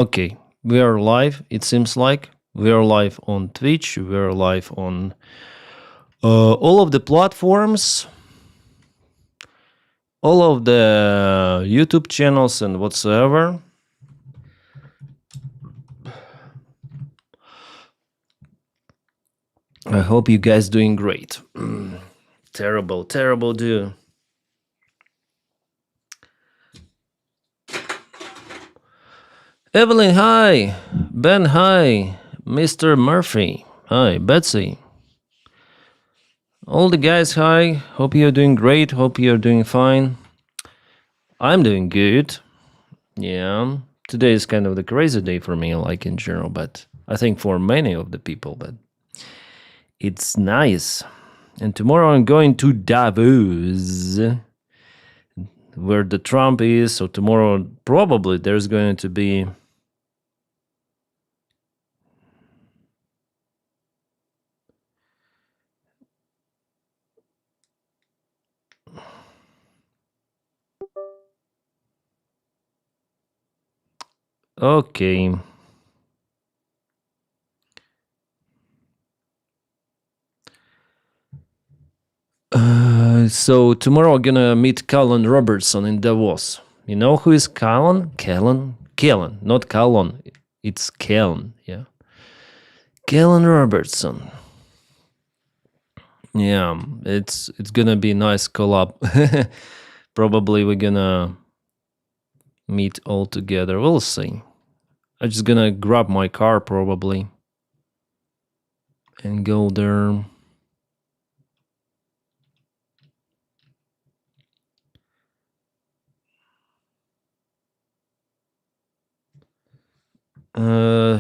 Okay, we are live, it seems like. We are live on Twitch, we are live on all of the platforms, all of the YouTube channels and whatsoever. I hope you guys doing great. Terrible dude. Evelyn, hi. Ben, hi. Mr. Murphy, hi. Betsy. All the guys, hi. Hope you're doing great. Hope you're doing fine. I'm doing good. Yeah. Today is kind of the crazy day for me, like in general, but I think for many of the people, but it's nice. And tomorrow I'm going to Davos, where the Trump is. So tomorrow probably there's going to be okay. So tomorrow I'm gonna meet Callan Robertson in Davos. You know who is Callan? Callan, not Callan. It's Callan, yeah. Callan Robertson. Yeah, it's gonna be a nice collab. Probably we're gonna meet all together. We'll see. I'm just gonna grab my car probably and go there.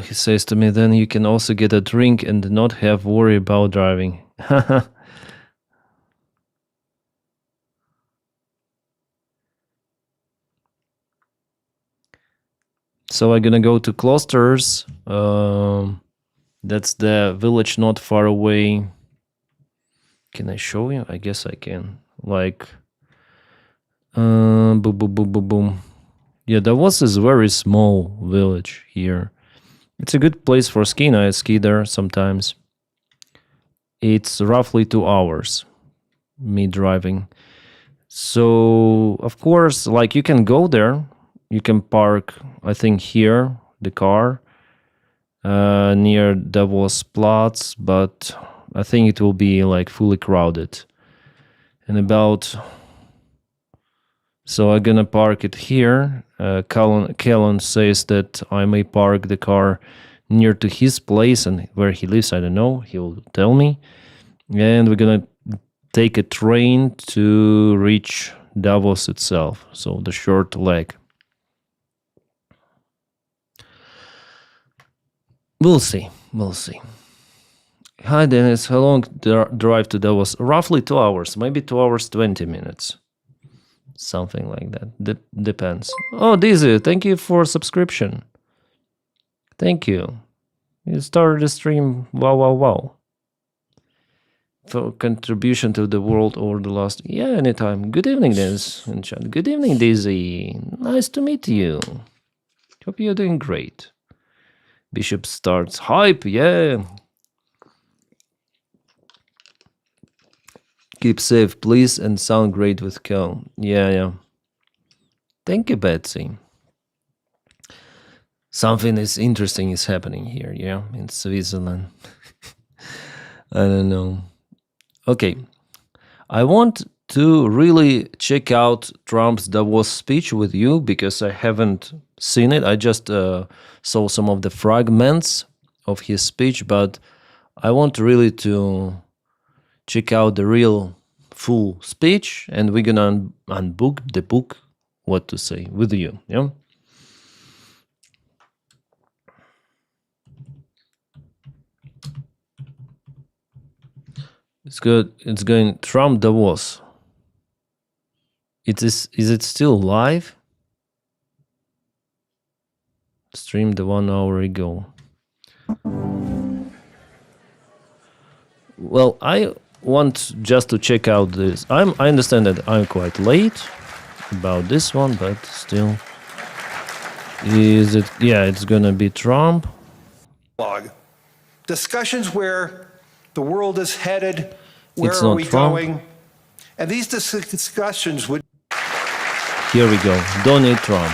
He says to me, then you can also get a drink and not have worry about driving. So I'm gonna go to Closters. That's the village not far away. Can I show you? I guess I can. Like, boom, boom, boom, boom, boom. Yeah, Davos is a very small village here. It's a good place for skiing. I ski there sometimes. It's roughly 2 hours, me driving. So, of course, like you can go there. You can park, I think, here, the car, near Davos Platz, but I think it will be like fully crowded. And about... So I'm gonna park it here. Callan says that I may park the car near to his place, and where he lives, I don't know. He'll tell me. And we're gonna take a train to reach Davos itself. So the short leg. We'll see. We'll see. Hi, Dennis. How long drive to Davos? Roughly 2 hours. Maybe 2 hours, 20 minutes. Something like that. Depends. Oh, Dizzy, thank you for subscription. Thank you. You started the stream. Wow. For contribution to the world over the last... Yeah, anytime. Good evening, Dennis in chat. Good evening, Dizzy. Nice to meet you. Hope you're doing great. Bishop starts hype, yeah. Keep safe, please, and sound great with Cal. Yeah. Thank you, Betsy. Something is interesting is happening here, yeah, in Switzerland. I don't know. Okay. I want to really check out Trump's Davos speech with you because I haven't seen it. I just saw some of the fragments of his speech, but I want really to check out the real full speech, and we're gonna unbook the book, what to say, with you, yeah? It's good. It's going Trump Davos. Is it still live? Streamed 1 hour ago. Well, I want just to check out this. I understand that I'm quite late about this one, but still. Is it? Yeah, it's gonna be Trump. Discussions where the world is headed, where It's are not we Trump. going? And these discussions would. Here we go. Donald Trump.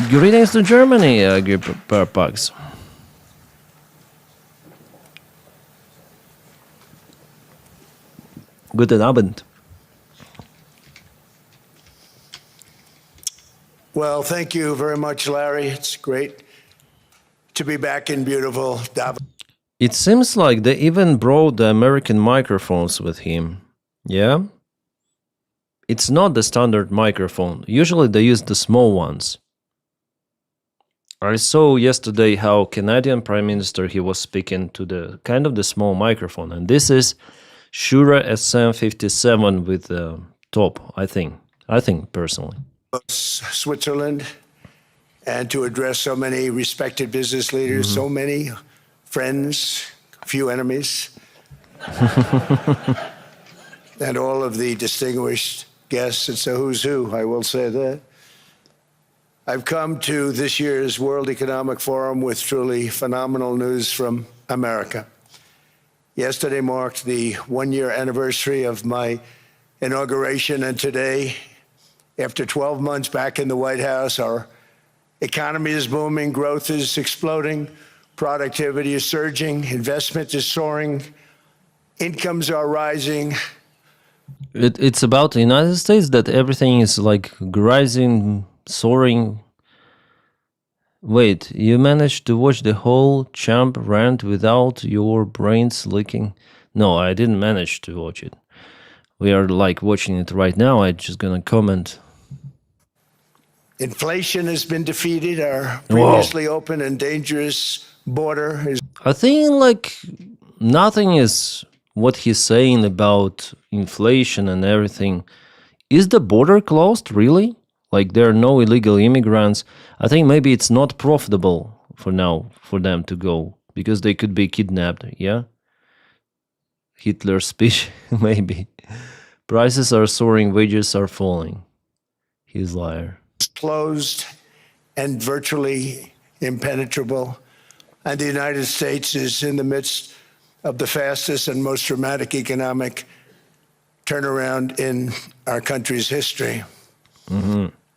Greetings to Germany, Perpax. Guten Abend. Well, thank you very much, Larry. It's great to be back in beautiful Davos. It seems like they even brought the American microphones with him. Yeah? It's not the standard microphone. Usually they use the small ones. I saw yesterday how Canadian Prime Minister, he was speaking to the kind of the small microphone. And this is Shure SM57 with the top, I think. Personally. Switzerland, and to address so many respected business leaders, so many friends, few enemies, and all of the distinguished guests. It's a who's who, I will say that. I've come to this year's World Economic Forum with truly phenomenal news from America. Yesterday marked the one-year anniversary of my inauguration, and today, after 12 months back in the White House, our economy is booming, growth is exploding, productivity is surging, investment is soaring, incomes are rising. It's about the United States that everything is like rising, soaring. Wait, you managed to watch the whole champ rant without your brains leaking? No, I didn't manage to watch it. We are like watching it right now. I'm just gonna comment. Inflation has been defeated. Our previously open and dangerous border is. I think like nothing is what he's saying about inflation and everything. Is the border closed really? Like there are no illegal immigrants. I think maybe it's not profitable for now for them to go because they could be kidnapped, yeah? Hitler's speech, maybe. Prices are soaring, wages are falling. He's a liar. Closed and virtually impenetrable. And the United States is in the midst of the fastest and most dramatic economic turnaround in our country's history.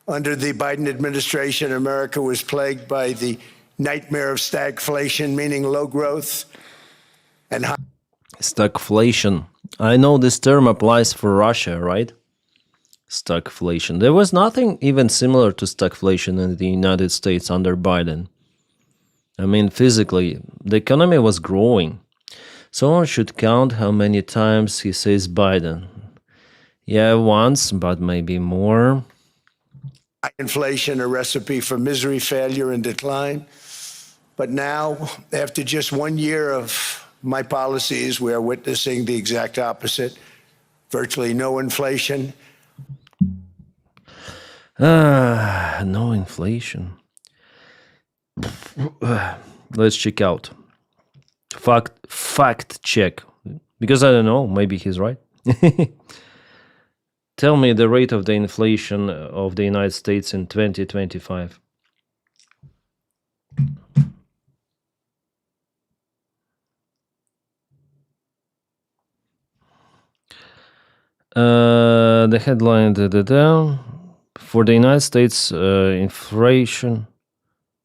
Under the Biden administration, America was plagued by the nightmare of stagflation, meaning low growth and high. Stagflation. I know this term applies for Russia, right? Stagflation. There was nothing even similar to stagflation in the United States under Biden. I mean, physically, the economy was growing. Someone should count how many times he says Biden. Yeah, once, but maybe more. Inflation, a recipe for misery, failure, and decline. But now, after just 1 year of my policies, we are witnessing the exact opposite. Virtually no inflation. No inflation. Let's check out. Fact check. Because I don't know, maybe he's right. Tell me the rate of the inflation of the United States in 2025. The headline, for the United States inflation,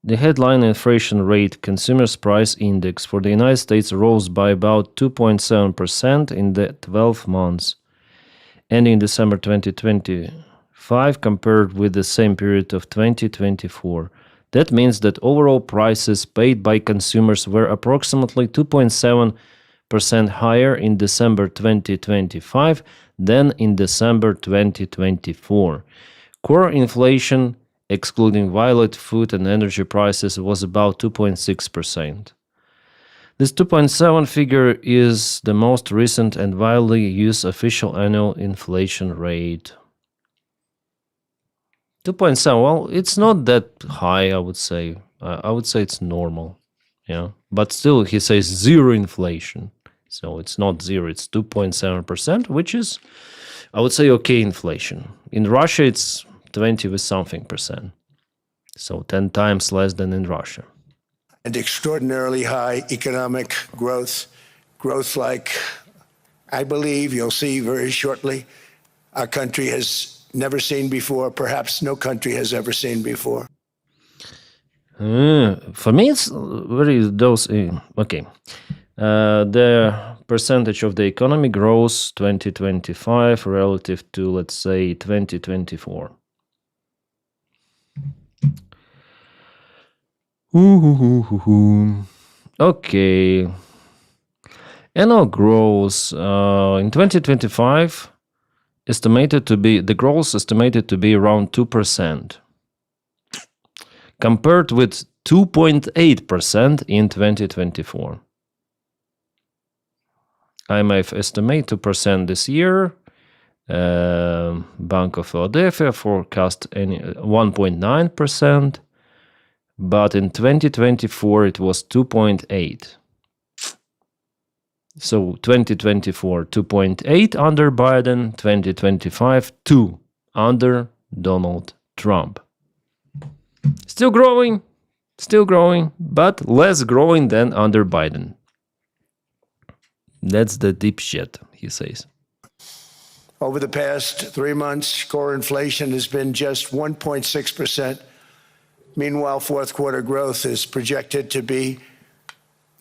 the headline inflation rate, consumers price index for the United States rose by about 2.7% in the 12 months, ending December 2025 compared with the same period of 2024. That means that overall prices paid by consumers were approximately 2.7% higher in December 2025 than in December 2024. Core inflation, excluding volatile food and energy prices, was about 2.6%. This 2.7 figure is the most recent and widely used official annual inflation rate. 2.7, well, it's not that high, I would say. I would say it's normal, yeah. But still, he says zero inflation. So it's not zero, it's 2.7%, which is I would say okay inflation. In Russia, it's 20 with something percent. So 10 times less than in Russia. And extraordinarily high economic growth, growth like I believe you'll see very shortly our country has never seen before, perhaps no country has ever seen before. For me, it's very those. Okay. The percentage of the economy grows 2025 relative to, let's say, 2024. Okay. Annual growth in 2025 estimated to be the growth estimated to be around 2%, compared with 2.8% in 2024. IMF estimate 2% this year. Bank of Philadelphia forecast 1.9%, but in 2024 it was 2.8. So 2024 2.8 under Biden, 2025 2 under Donald Trump. Still growing, but less growing than under Biden. That's the deep shit, he says. Over the past 3 months, core inflation has been just 1.6%. Meanwhile, fourth quarter growth is projected to be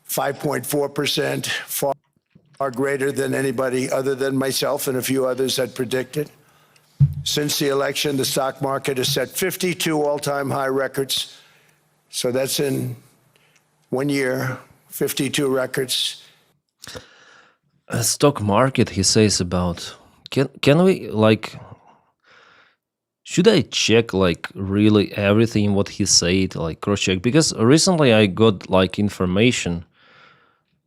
5.4%, far greater than anybody other than myself and a few others had predicted. Since the election, the stock market has set 52 all-time high records. So that's in 1 year, 52 records. Stock market, he says about. Can we, like, should I check, like, really everything what he said, like, cross-check? Because recently I got, like, information.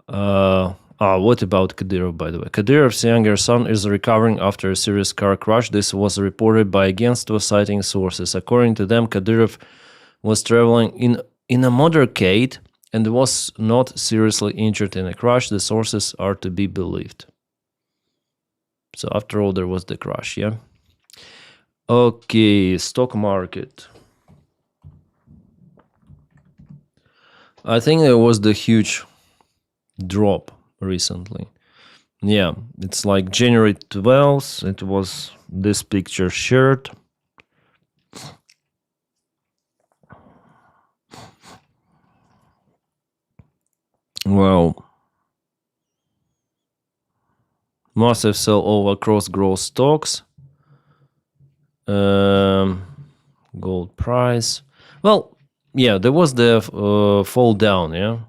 What about Kadyrov, by the way? Kadyrov's younger son is recovering after a serious car crash. This was reported by against citing sources. According to them, Kadyrov was traveling in a motorcade and was not seriously injured in a crash. The sources are to be believed. So after all, there was the crash, yeah? Okay, stock market. I think there was the huge drop recently. Yeah, it's like January 12th, it was this picture shared. Well, massive sell all across growth stocks. Gold price. Well, yeah, there was the fall down, yeah.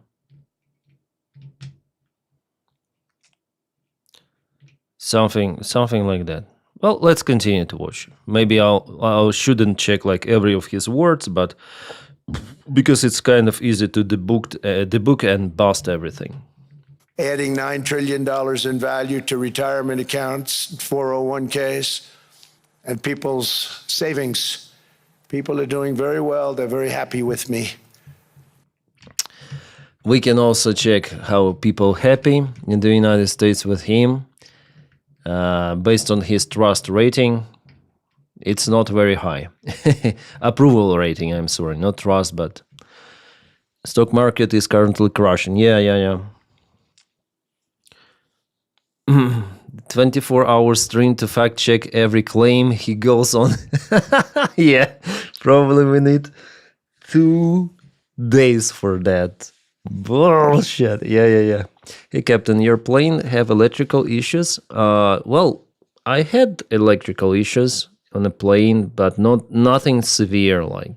Something like that. Well, let's continue to watch. Maybe I shouldn't check like every of his words, but because it's kind of easy to debug and bust everything. Adding $9 trillion in value to retirement accounts, 401ks, and people's savings. People are doing very well. They're very happy with me. We can also check how people happy in the United States with him. Based on his trust rating, it's not very high. Approval rating, I'm sorry, not trust, but stock market is currently crashing. Yeah. 24-hour stream to fact check every claim he goes on. Yeah, probably we need 2 days for that. Bullshit. Yeah. Hey, Captain, your plane have electrical issues? Well, I had electrical issues on a plane, but nothing severe, like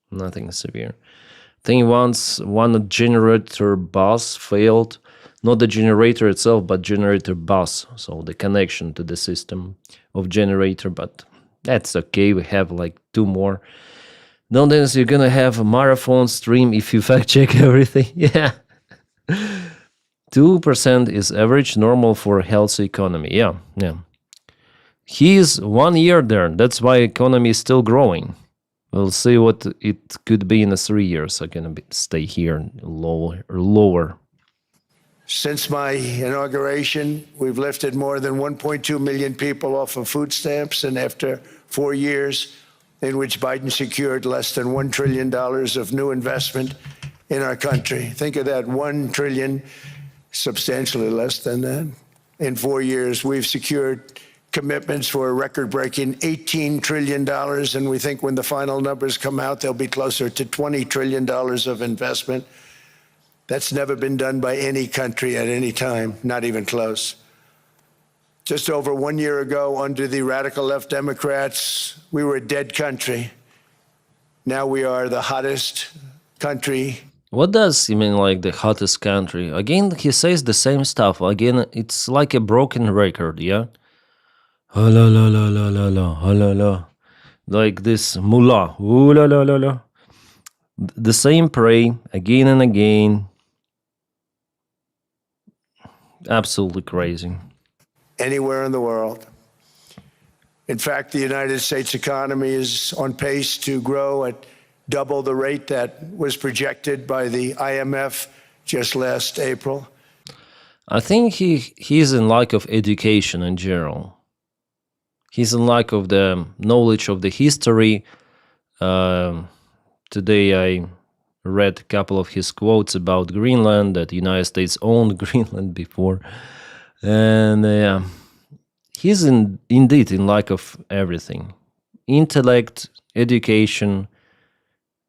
nothing severe. I think once one generator bus failed, not the generator itself, but generator bus, so the connection to the system of generator, but that's okay. We have like 2 more. No, Denys, you're gonna have a marathon stream if you fact check everything. Yeah. 2% is average normal for a healthy economy. Yeah. He is 1 year there. That's why economy is still growing. We'll see what it could be in the 3 years. I'm gonna stay here lower. Since my inauguration, we've lifted more than 1.2 million people off of food stamps, and after 4 years in which Biden secured less than $1 trillion of new investment in our country. Think of that, 1 trillion, substantially less than that. In 4 years, we've secured commitments for a record-breaking $18 trillion, and we think when the final numbers come out, they'll be closer to $20 trillion of investment. That's never been done by any country at any time, not even close. Just over 1 year ago, under the radical left Democrats, we were a dead country. Now we are the hottest country. What does he mean, like the hottest country? Again, he says the same stuff. Again, it's like a broken record, yeah? Oh, la, la, la, la, la, la, oh, la, la. Like this mullah. Ooh, la, la, la, la. The same pray again and again. Absolutely crazy. Anywhere in the world. In fact, the United States economy is on pace to grow at double the rate that was projected by the IMF just last April. I think he's in lack of education in general. He's in lack of the knowledge of the history. Today I read a couple of his quotes about Greenland, that the United States owned Greenland before. And he's indeed in lack of everything. Intellect, education,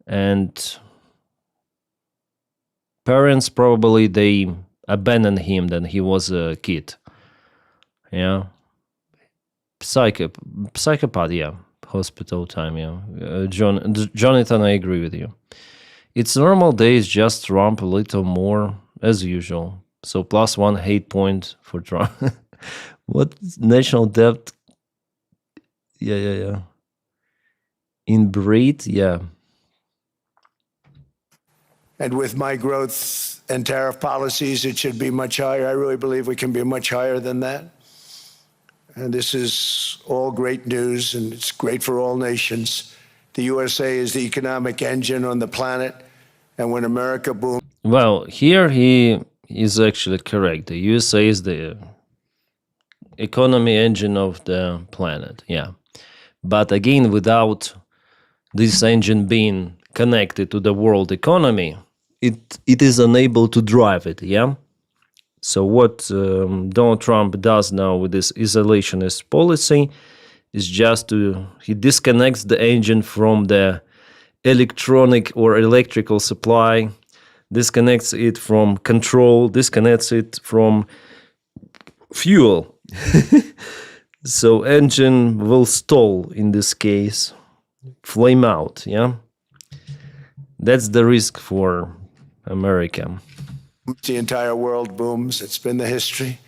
and parents probably they abandoned him when he was a kid. Yeah. Psychopath, yeah. Hospital time, yeah. Jonathan, I agree with you. It's normal days, just Trump a little more as usual. So +1 hate point for Trump. What national debt? Yeah. Inbreed, yeah. And with my growth and tariff policies, it should be much higher. I really believe we can be much higher than that. And this is all great news, and it's great for all nations. The USA is the economic engine on the planet, and when America booms... Well, here he is actually correct. The USA is the economy engine of the planet, yeah. But again, without this engine being connected to the world economy, it is unable to drive it, yeah? So what Donald Trump does now with this isolationist policy is he disconnects the engine from the electronic or electrical supply, disconnects it from control, disconnects it from fuel. So engine will stall in this case, flame out, yeah? That's the risk for America. The entire world booms. It's been the history.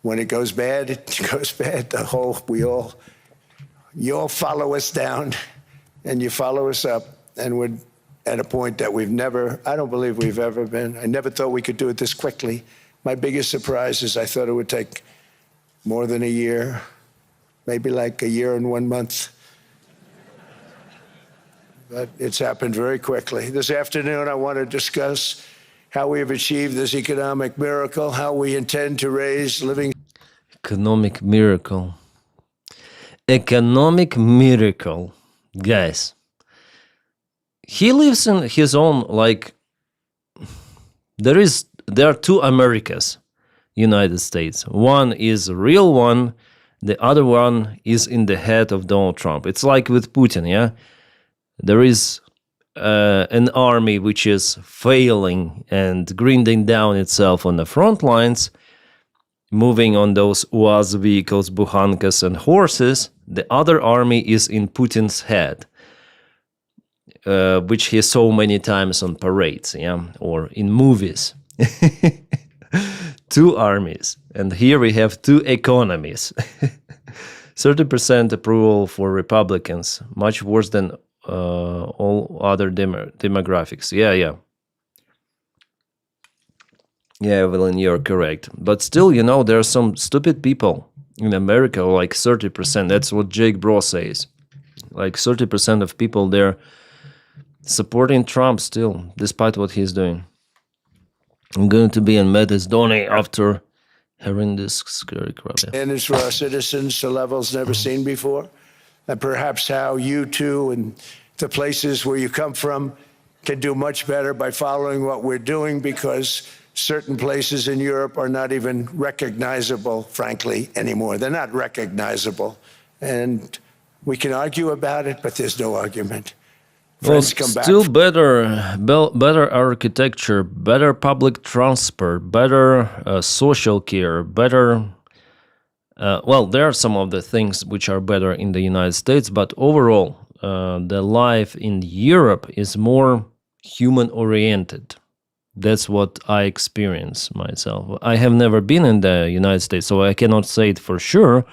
When it goes bad, it goes bad. You all follow us down, and you follow us up, and we're at a point that I don't believe we've ever been. I never thought we could do it this quickly. My biggest surprise is I thought it would take more than a year, maybe like a year and 1 month. But it's happened very quickly. This afternoon, I want to discuss how we have achieved this economic miracle, how we intend to raise living... Economic miracle. Economic miracle. Guys, he lives in his own, like, there are two Americas, United States. One is a real one, the other one is in the head of Donald Trump. It's like with Putin, yeah? There is an army which is failing and grinding down itself on the front lines, moving on those UAZ vehicles, bukhankas, and horses. The other army is in Putin's head, which he saw many times on parades, yeah, or in movies. Two armies, and here we have two economies. 30% approval for Republicans, much worse than all other demographics. Yeah, Evelyn, you're correct. But still, there are some stupid people in America, like 30%. That's what Jake Bro says. Like 30% of people there supporting Trump still, despite what he's doing. I'm going to be in Medesdoni after hearing this scary crap. Yeah. Standards for our citizens to levels never seen before, and perhaps how you too and the places where you come from can do much better by following what we're doing, because certain places in Europe are not even recognizable, frankly, anymore. They're not recognizable. And we can argue about it, but there's no argument. Well, Friends come back. still better architecture, better public transport, better social care, better. Well, there are some of the things which are better in the United States, but overall, the life in Europe is more human-oriented. That's what I experience myself. I have never been in the United States, so I cannot say it for sure,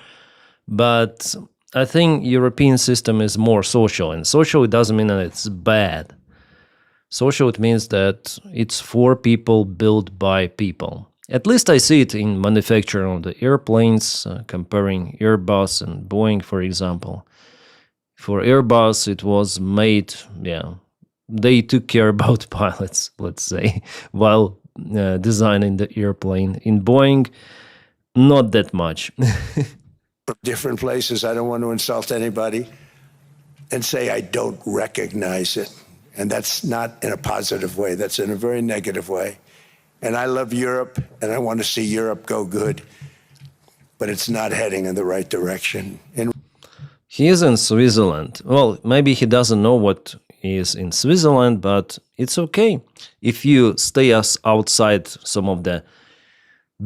but I think European system is more social, and social, it doesn't mean that it's bad. Social, it means that it's for people, built by people. At least I see it in manufacturing of the airplanes, comparing Airbus and Boeing, for example. For Airbus, it was made, they took care about pilots, let's say, while designing the airplane. In Boeing, not that much. Different places. I don't want to insult anybody and say I don't recognize it. And that's not in a positive way. That's in a very negative way. And I love Europe, and I want to see Europe go good, but it's not heading in the right direction. He is in Switzerland. Well, maybe he doesn't know what is in Switzerland, but it's okay. If you stay outside some of the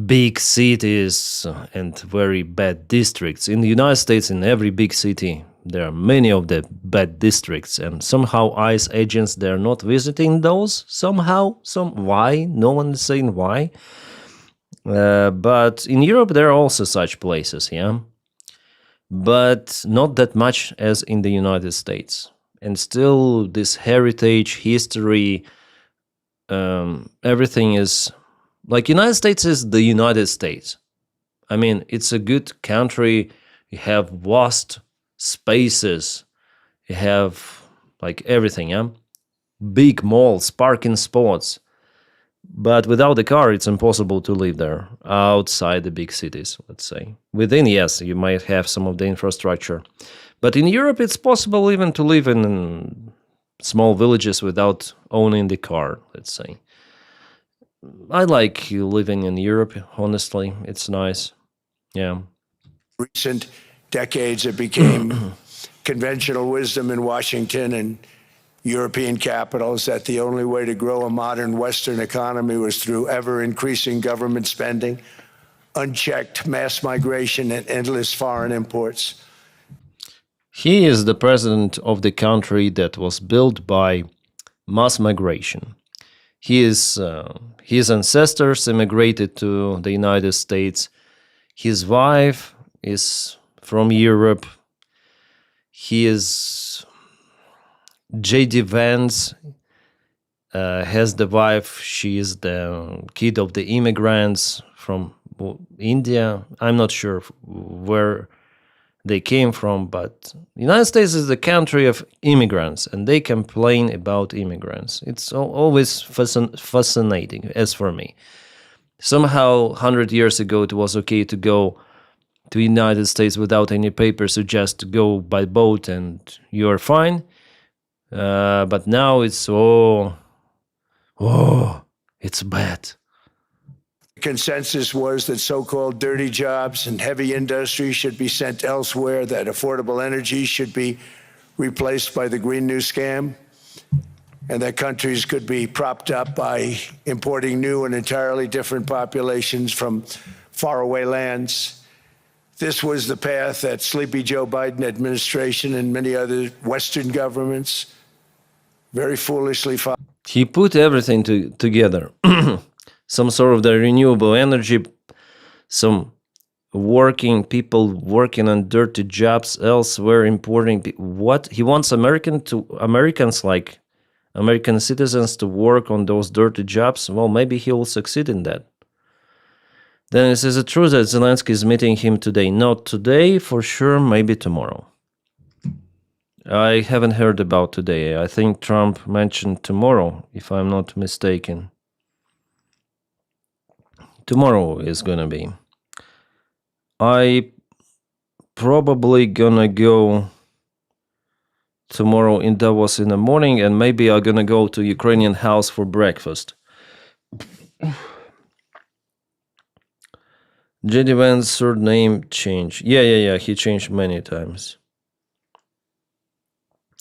big cities and very bad districts. In the United States, in every big city, there are many of the bad districts, and somehow ICE agents, they're not visiting those somehow. Why? No one is saying why. But in Europe, there are also such places, yeah? But not that much as in the United States. And still, this heritage, history, everything is... Like, United States is the United States. I mean, it's a good country. You have vast spaces. You have, like, everything, yeah? Big malls, parking spots. But without a car, it's impossible to live there, outside the big cities, let's say. Within, yes, you might have some of the infrastructure. But in Europe, it's possible even to live in small villages without owning the car, let's say. I like living in Europe, honestly. It's nice. Yeah. Recent decades, it became conventional wisdom in Washington and European capitals that the only way to grow a modern Western economy was through ever-increasing government spending, unchecked mass migration, and endless foreign imports. He is the president of the country that was built by mass migration. His ancestors immigrated to the United States. His wife is from Europe. J.D. Vance has the wife. She is the kid of the immigrants from India. I'm not sure where they came from, but the United States is the country of immigrants, and they complain about immigrants. It's always fascinating, as for me. Somehow, 100 years ago, it was okay to go to the United States without any papers, so just go by boat and you're fine. But now it's, it's bad. Consensus was that so-called dirty jobs and heavy industry should be sent elsewhere, that affordable energy should be replaced by the Green New Scam, and that countries could be propped up by importing new and entirely different populations from faraway lands. This was the path that Sleepy Joe Biden administration and many other Western governments very foolishly followed. He put everything together. Some sort of the renewable energy, some people working on dirty jobs elsewhere, importing. What he wants Americans, like American citizens, to work on those dirty jobs. Well, maybe he will succeed in that. Then is it true that Zelensky is meeting him today? Not today, for sure. Maybe tomorrow. I haven't heard about today. I think Trump mentioned tomorrow, if I'm not mistaken. tomorrow is gonna be. I probably gonna go tomorrow in Davos in the morning, and maybe I'm gonna go to Ukrainian house for breakfast. JD Vance's surname change. Yeah. He changed many times.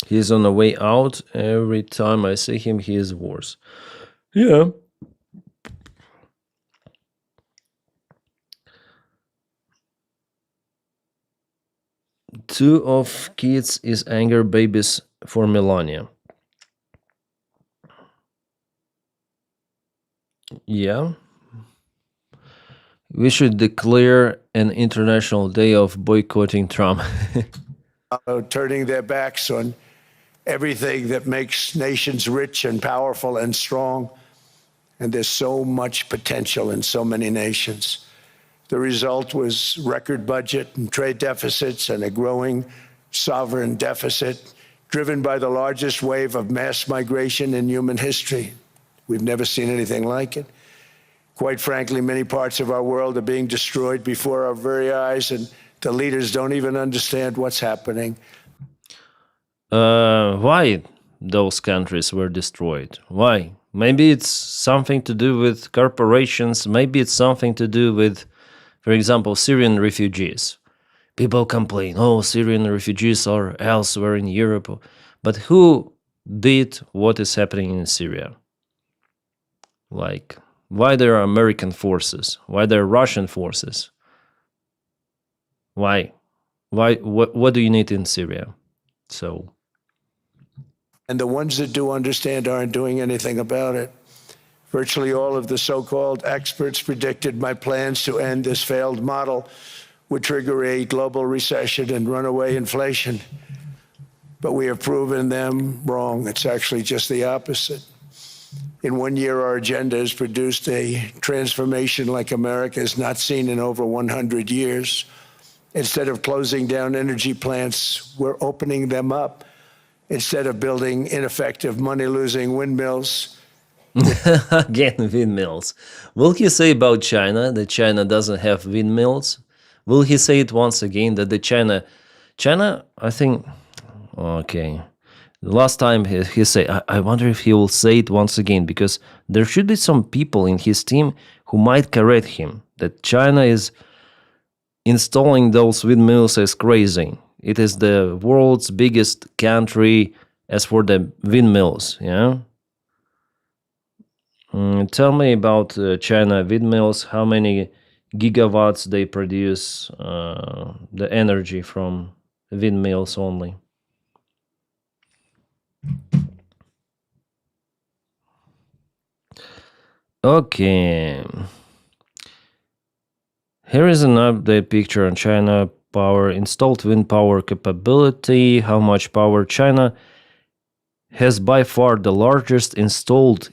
He's on the way out. Every time I see him, he is worse. Yeah. Two of kids is anger babies for Melania. Yeah. We should declare an international day of boycotting Trump. Turning their backs on everything that makes nations rich and powerful and strong. And there's so much potential in so many nations. The result was record budget and trade deficits and a growing sovereign deficit driven by the largest wave of mass migration in human history. We've never seen anything like it. Quite frankly, many parts of our world are being destroyed before our very eyes, and the leaders don't even understand what's happening. Why those countries were destroyed? Why? Maybe it's something to do with corporations. Maybe it's something to do with, for example, Syrian refugees. People complain, oh, Syrian refugees are elsewhere in Europe. But who did what is happening in Syria? Like, why there are American forces? Why there are Russian forces? Why? What do you need in Syria? So... And the ones that do understand aren't doing anything about it. Virtually all of the so-called experts predicted my plans to end this failed model would trigger a global recession and runaway inflation. But we have proven them wrong. It's actually just the opposite. In 1 year, our agenda has produced a transformation like America has not seen in over 100 years. Instead of closing down energy plants, we're opening them up. Instead of building ineffective, money-losing windmills. Again, windmills. Will he say about China that China doesn't have windmills? Will he say it once again that the China, I think, okay. The last time he said, I wonder if he will say it once again, because there should be some people in his team who might correct him that China is installing those windmills as crazy. It is the world's biggest country as for the windmills, yeah? Tell me about China windmills, how many gigawatts they produce, the energy from windmills only. Okay. Here is an update picture on China power, installed wind power capability, how much power China has by far the largest installed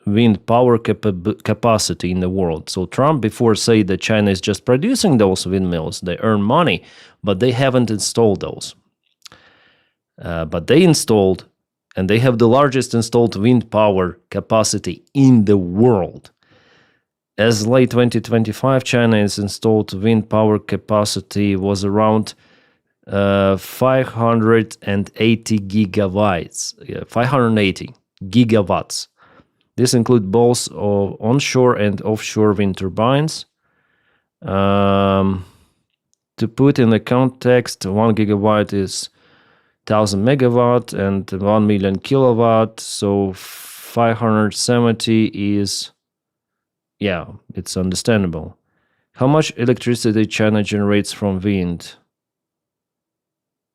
wind power capacity in the world. So Trump before said that China is just producing those windmills, they earn money, but they haven't installed those. But they installed, and they have the largest installed wind power capacity in the world. As late 2025, China's installed wind power capacity was around 580 gigawatts. 580 gigawatts. This includes both onshore and offshore wind turbines. To put in the context, 1 gigawatt is 1000 megawatt and 1 million kilowatt. So 570 is... yeah, it's understandable. How much electricity China generates from wind?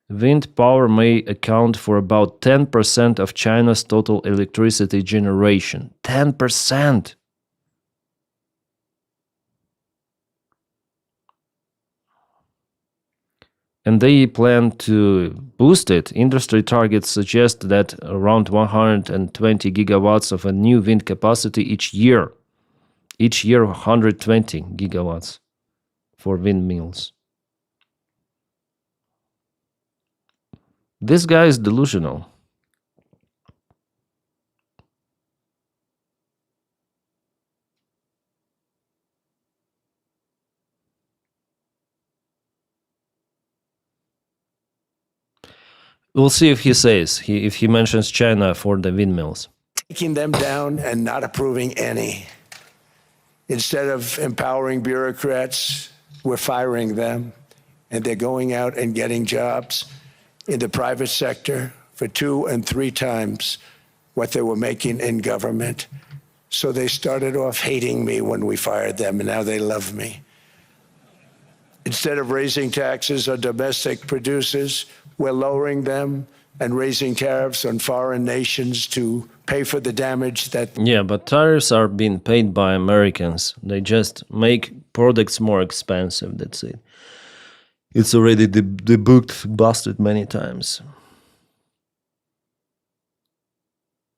Wind power may account for about 10% of China's total electricity generation. 10%! And they plan to boost it. Industry targets suggest that around 120 gigawatts of a new wind capacity each year. Each year, 120 gigawatts for windmills. This guy is delusional. We'll see if he says, if he mentions China for the windmills. Taking them down and not approving any. Instead of empowering bureaucrats, we're firing them, and they're going out and getting jobs in the private sector for 2 and 3 times what they were making in government. So they started off hating me when we fired them, and now they love me. Instead of raising taxes on domestic producers, we're lowering them and raising tariffs on foreign nations to pay for the damage that... Yeah, but tariffs are being paid by Americans. They just make products more expensive, that's it. It's already debunked, busted many times.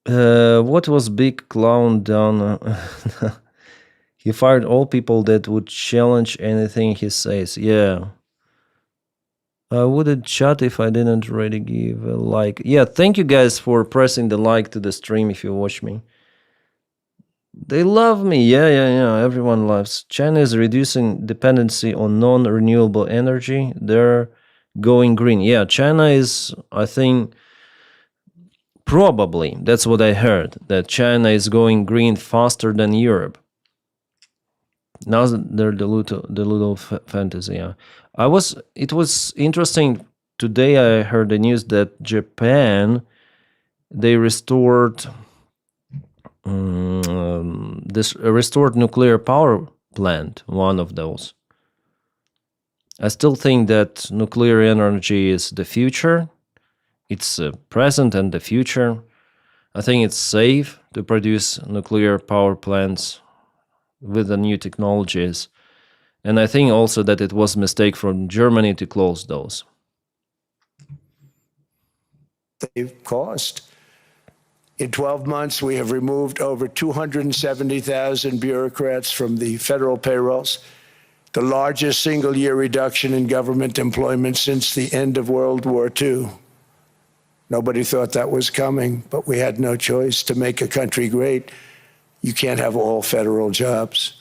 What was big clown down? He fired all people that would challenge anything he says. Yeah. I wouldn't chat if I didn't already give a like. Yeah, thank you guys for pressing the like to the stream if you watch me. They love me. Yeah. Everyone loves. China is reducing dependency on non-renewable energy. They're going green. Yeah, China is, I think, probably, that's what I heard, that China is going green faster than Europe. Now they're the little fantasy. Yeah. It was interesting. Today I heard the news that Japan, they restored restored nuclear power plant, one of those. I still think that nuclear energy is the future. It's present and the future. I think it's safe to produce nuclear power plants with the new technologies. And I think also that it was a mistake from Germany to close those. They've cost. In 12 months, we have removed over 270,000 bureaucrats from the federal payrolls, the largest single-year reduction in government employment since the end of World War II. Nobody thought that was coming, but we had no choice. To make a country great, you can't have all federal jobs.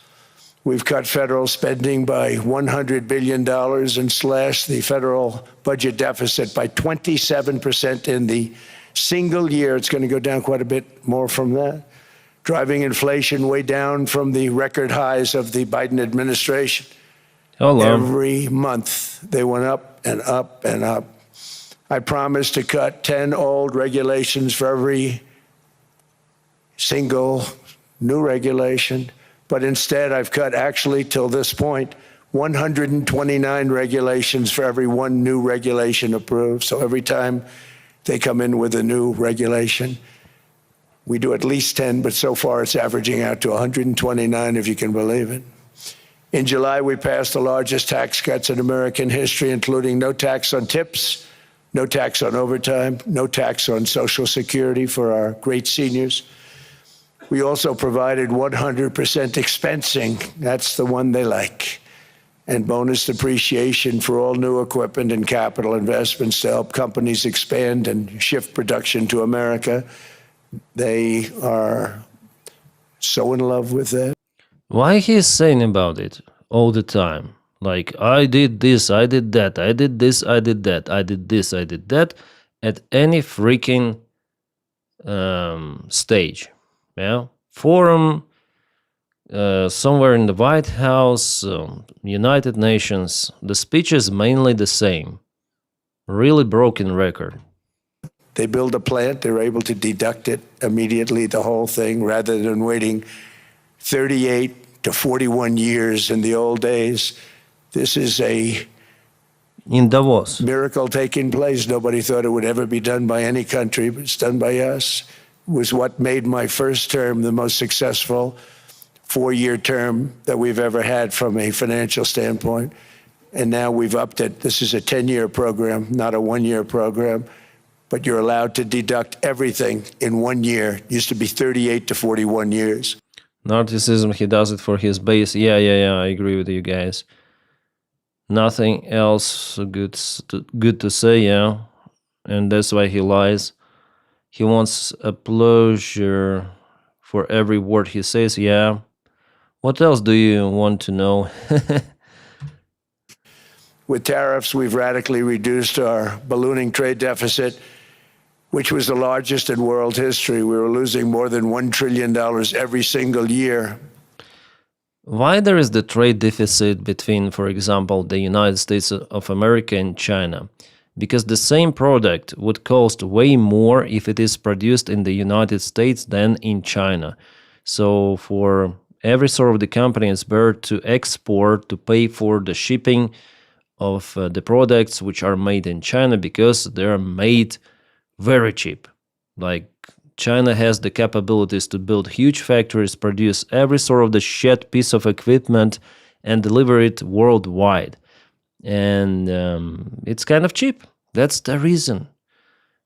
We've cut federal spending by $100 billion and slashed the federal budget deficit by 27% in the single year. It's going to go down quite a bit more from that, driving inflation way down from the record highs of the Biden administration. Hello. Every month, they went up and up and up. I promised to cut 10 old regulations for every single new regulation, but instead I've cut, actually till this point, 129 regulations for every one new regulation approved. So every time they come in with a new regulation, we do at least 10, but so far it's averaging out to 129, if you can believe it. In July, we passed the largest tax cuts in American history, including no tax on tips, no tax on overtime, no tax on Social Security for our great seniors. We also provided 100% expensing, that's the one they like, and bonus depreciation for all new equipment and capital investments to help companies expand and shift production to America. They are so in love with that. Why he's saying about it all the time? Like, I did this, I did that, I did this, I did that, I did this, I did that, at any freaking stage. Yeah, forum, somewhere in the White House, United Nations, the speech is mainly the same. Really broken record. They build a plant, they're able to deduct it immediately, the whole thing, rather than waiting 38 to 41 years in the old days. This is a in Davos miracle taking place. Nobody thought it would ever be done by any country, but it's done by us. It was what made my first term the most successful 4-year term that we've ever had from a financial standpoint. And now we've upped it. This is a 10-year program, not a 1-year program, but you're allowed to deduct everything in 1 year. It used to be 38 to 41 years. narcissism, he does it for his base. Yeah, I agree with you guys. Nothing else good to say, yeah. And that's why he lies. He wants applause for every word he says, yeah. What else do you want to know? With tariffs, we've radically reduced our ballooning trade deficit which was the largest in world history. We were losing more than $1 trillion every single year. Why there is the trade deficit between, for example, the United States of America and China? Because the same product would cost way more if it is produced in the United States than in China. So for every sort of the company, it's better to export, to pay for the shipping of the products which are made in China, because they're made very cheap. Like, China has the capabilities to build huge factories, produce every sort of the shit piece of equipment, and deliver it worldwide. And it's kind of cheap. That's the reason.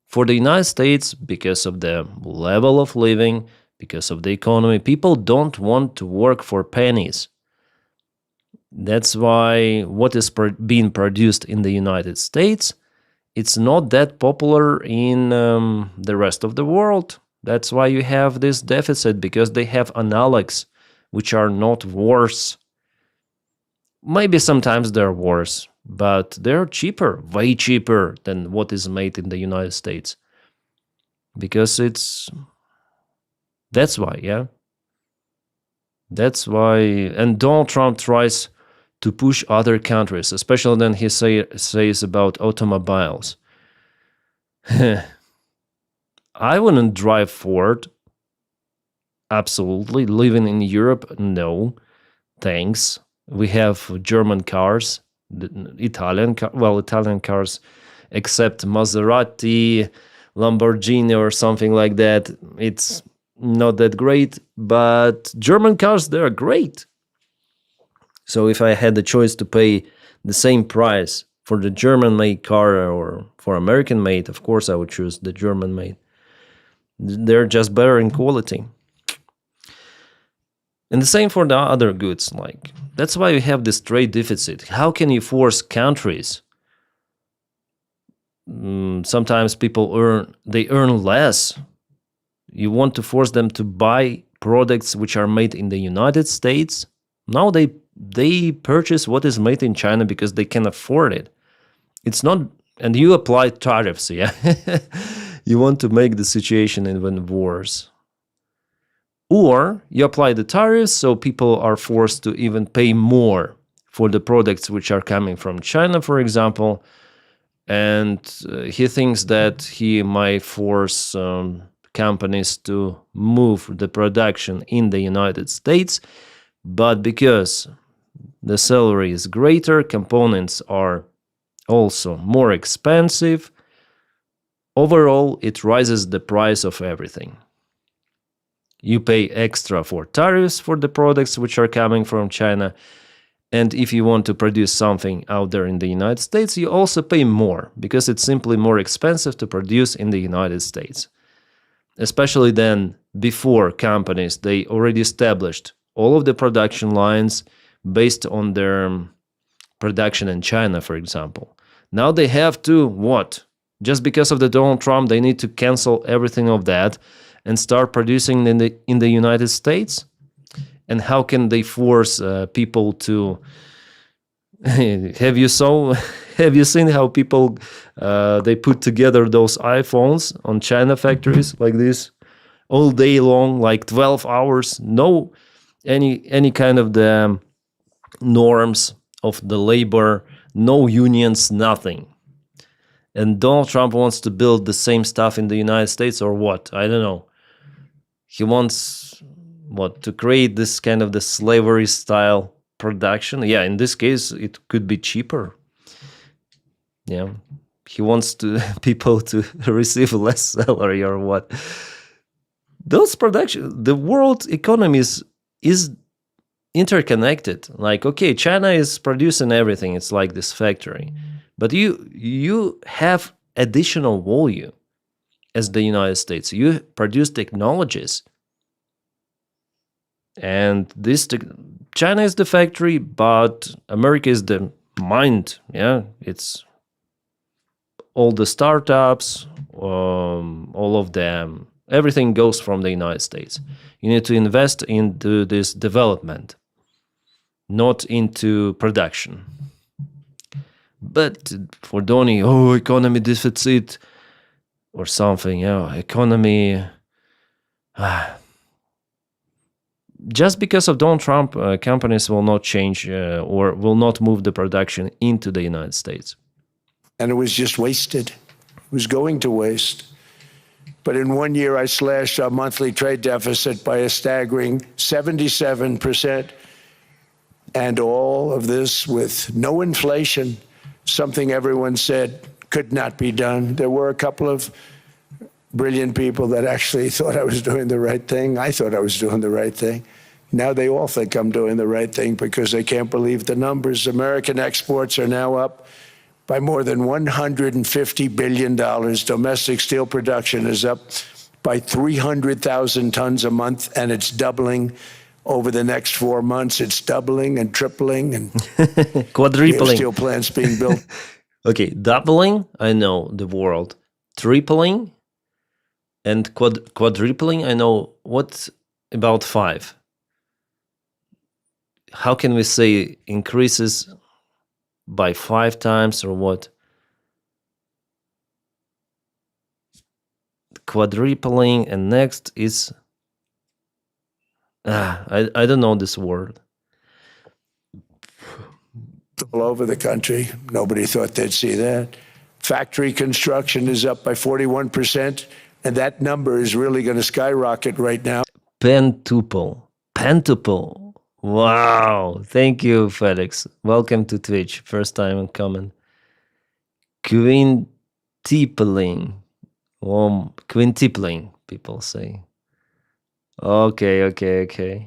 For the United States, because of the level of living, because of the economy, people don't want to work for pennies. That's why what is being produced in the United States, it's not that popular in the rest of the world. That's why you have this deficit, because they have analogs which are not worse. Maybe sometimes they're worse, but they're cheaper, way cheaper than what is made in the United States. Because that's why, yeah. That's why, and Donald Trump tries to push other countries, especially when he says about automobiles. I wouldn't drive Ford. Absolutely. Living in Europe, no. Thanks. We have German cars, Italian cars, except Maserati, Lamborghini or something like that. It's not that great, but German cars, they're great. So if I had the choice to pay the same price for the German-made car or for American-made, of course I would choose the German-made. They're just better in quality. And the same for the other goods. Like, that's why you have this trade deficit. How can you force countries? Sometimes people earn less. You want to force them to buy products which are made in the United States. Now they purchase what is made in China because they can afford it. It's not, and you apply tariffs, yeah. You want to make the situation even worse. Or you apply the tariffs, so people are forced to even pay more for the products which are coming from China, for example. And he thinks that he might force companies to move the production in the United States. But because the salary is greater, components are also more expensive, overall, it rises the price of everything. You pay extra for tariffs for the products which are coming from China. And if you want to produce something out there in the United States, you also pay more, because it's simply more expensive to produce in the United States. Especially then, before companies, they already established all of the production lines based on their production in China, for example. Now they have to, what? Just because of the Donald Trump, they need to cancel everything of that and start producing in the United States? And how can they force people to? Have you seen how people they put together those iPhones on China factories like this all day long, like 12 hours? No, any kind of the norms of the labor, no unions, nothing. And Donald Trump wants to build the same stuff in the United States, or what? I don't know. He wants, what, to create this kind of the slavery style production? Yeah, in this case, it could be cheaper. Yeah, he wants people to receive less salary, or what? Those production, the world economy is interconnected. Like, okay, China is producing everything. It's like this factory. But you have additional value as the United States. You produce technologies. And China is the factory, but America is the mind. Yeah, it's all the startups, all of them. Everything goes from the United States. You need to invest into this development, not into production. But for Donny, economy deficit, or something. Economy. Just because of Donald Trump, companies will not change or will not move the production into the United States. And it was just wasted. It was going to waste. But in 1 year, I slashed our monthly trade deficit by a staggering 77%. And all of this with no inflation, something everyone said could not be done. There were a couple of brilliant people that actually thought I was doing the right thing. I thought I was doing the right thing. Now they all think I'm doing the right thing because they can't believe the numbers. American exports are now up by more than $150 billion. Domestic steel production is up by 300,000 tons a month, and it's doubling over the next 4 months. It's doubling and tripling, and quadrupling. Steel plants being built. Okay, doubling, I know the world. Tripling and quadrupling, I know. What about 5? How can we say increases by 5 times or what? Quadrupling, and next is I don't know this word. All over the country. Nobody thought they'd see that. Factory construction is up by 41%, and that number is really going to skyrocket right now. Pentuple. Wow. Thank you, Felix. Welcome to Twitch. First time in comment. Quintupling. Quintupling, people say. Okay.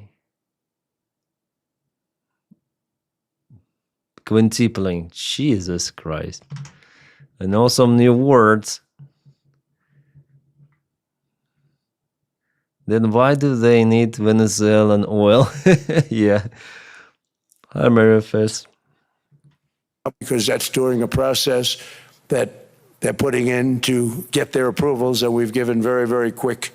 Quintupling. Jesus Christ. I know some new words. Then why do they need Venezuelan oil? Yeah. Hi, Marifest. Because that's during a process that they're putting in to get their approvals, and we've given very, very quick,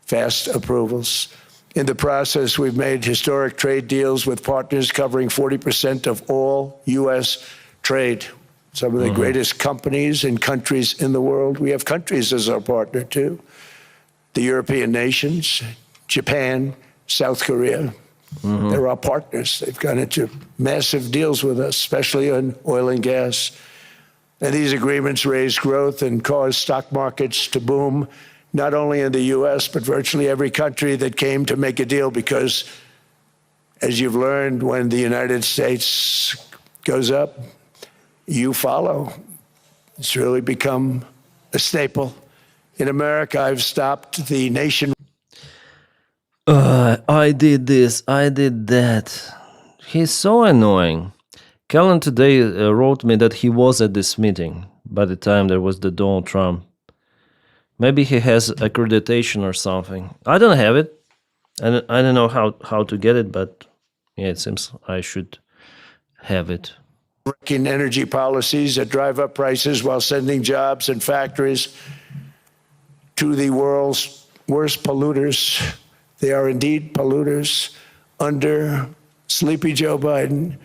fast approvals. In the process, we've made historic trade deals with partners covering 40% of all U.S. trade. Some of the greatest companies and countries in the world. We have countries as our partner, too. The European nations, Japan, South Korea. They're our partners. They've gone into massive deals with us, especially on oil and gas. And these agreements raise growth and cause stock markets to boom, not only in the U.S., but virtually every country that came to make a deal, because, as you've learned, when the United States goes up, you follow. It's really become a staple. In America, I've stopped the nation. I did this, I did that. He's so annoying. Callan today wrote me that he was at this meeting by the time there was the Donald Trump. Maybe he has accreditation or something. I don't have it. I don't know how to get it, but yeah, it seems I should have it. Wrecking energy policies that drive up prices while sending jobs and factories to the world's worst polluters. They are indeed polluters under sleepy Joe Biden.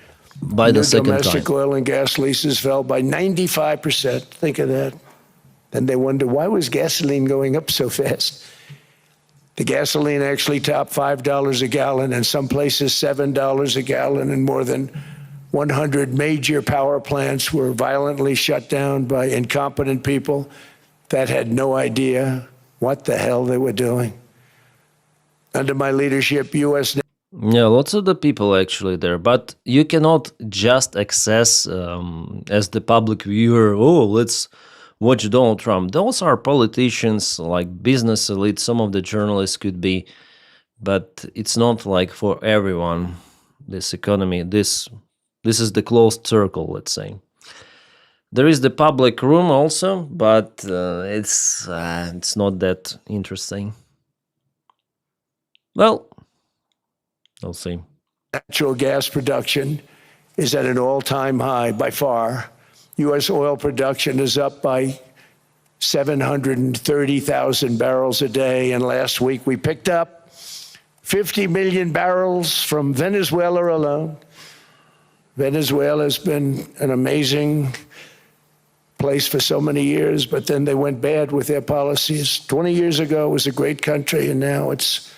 By the second domestic time. oil and gas leases fell by 95%. Think of that. And they wonder, why was gasoline going up so fast? The gasoline actually topped $5 a gallon, and some places $7 a gallon, and more than 100 major power plants were violently shut down by incompetent people that had no idea what the hell they were doing. Under my leadership, U.S. Yeah, lots of the people actually there, but you cannot just access as the public viewer, oh, let's watch Donald Trump. Those are politicians, like business elite, some of the journalists could be, but it's not like for everyone, this economy, this is the closed circle, let's say. There is the public room also, but it's not that interesting. Well, we'll see. Natural gas production is at an all-time high by far. U.S. oil production is up by 730,000 barrels a day, and last week we picked up 50 million barrels from Venezuela alone. Venezuela has been an amazing place for so many years, but then they went bad with their policies. 20 years ago, it was a great country, and now it's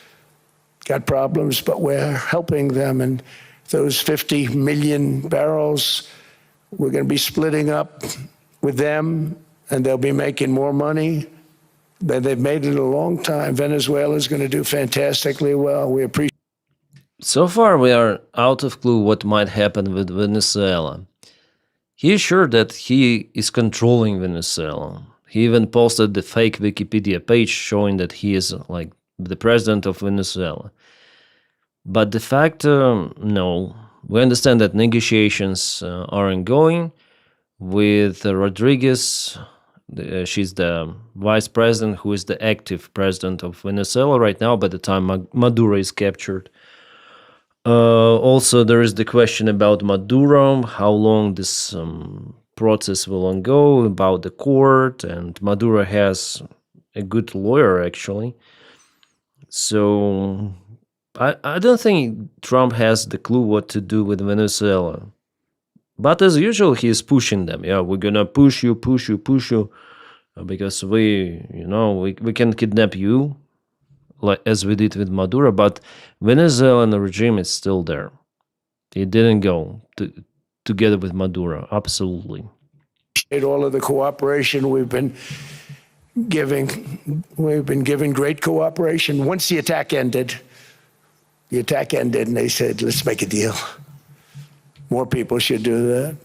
got problems, but we're helping them. And those 50 million barrels, we're going to be splitting up with them, and they'll be making more money. They've made it a long time. Venezuela is going to do fantastically well. We appreciate. So far, we are out of clue what might happen with Venezuela. He is sure that he is controlling Venezuela. He even posted the fake Wikipedia page showing that he is like the president of Venezuela. But de facto, no. We understand that negotiations are ongoing with Rodriguez. She's the vice president who is the active president of Venezuela right now by the time Maduro is captured. Also, there is the question about Maduro, how long this process will go, about the court, and Maduro has a good lawyer, actually. So I don't think Trump has the clue what to do with Venezuela. But as usual, he is pushing them. Yeah, we're gonna push you, because we can kidnap you, like as we did with Maduro. But Venezuelan regime is still there. It didn't go together with Maduro. Absolutely. All of the cooperation we've been giving. We've been giving great cooperation. Once the attack ended, and they said, let's make a deal. More people should do that.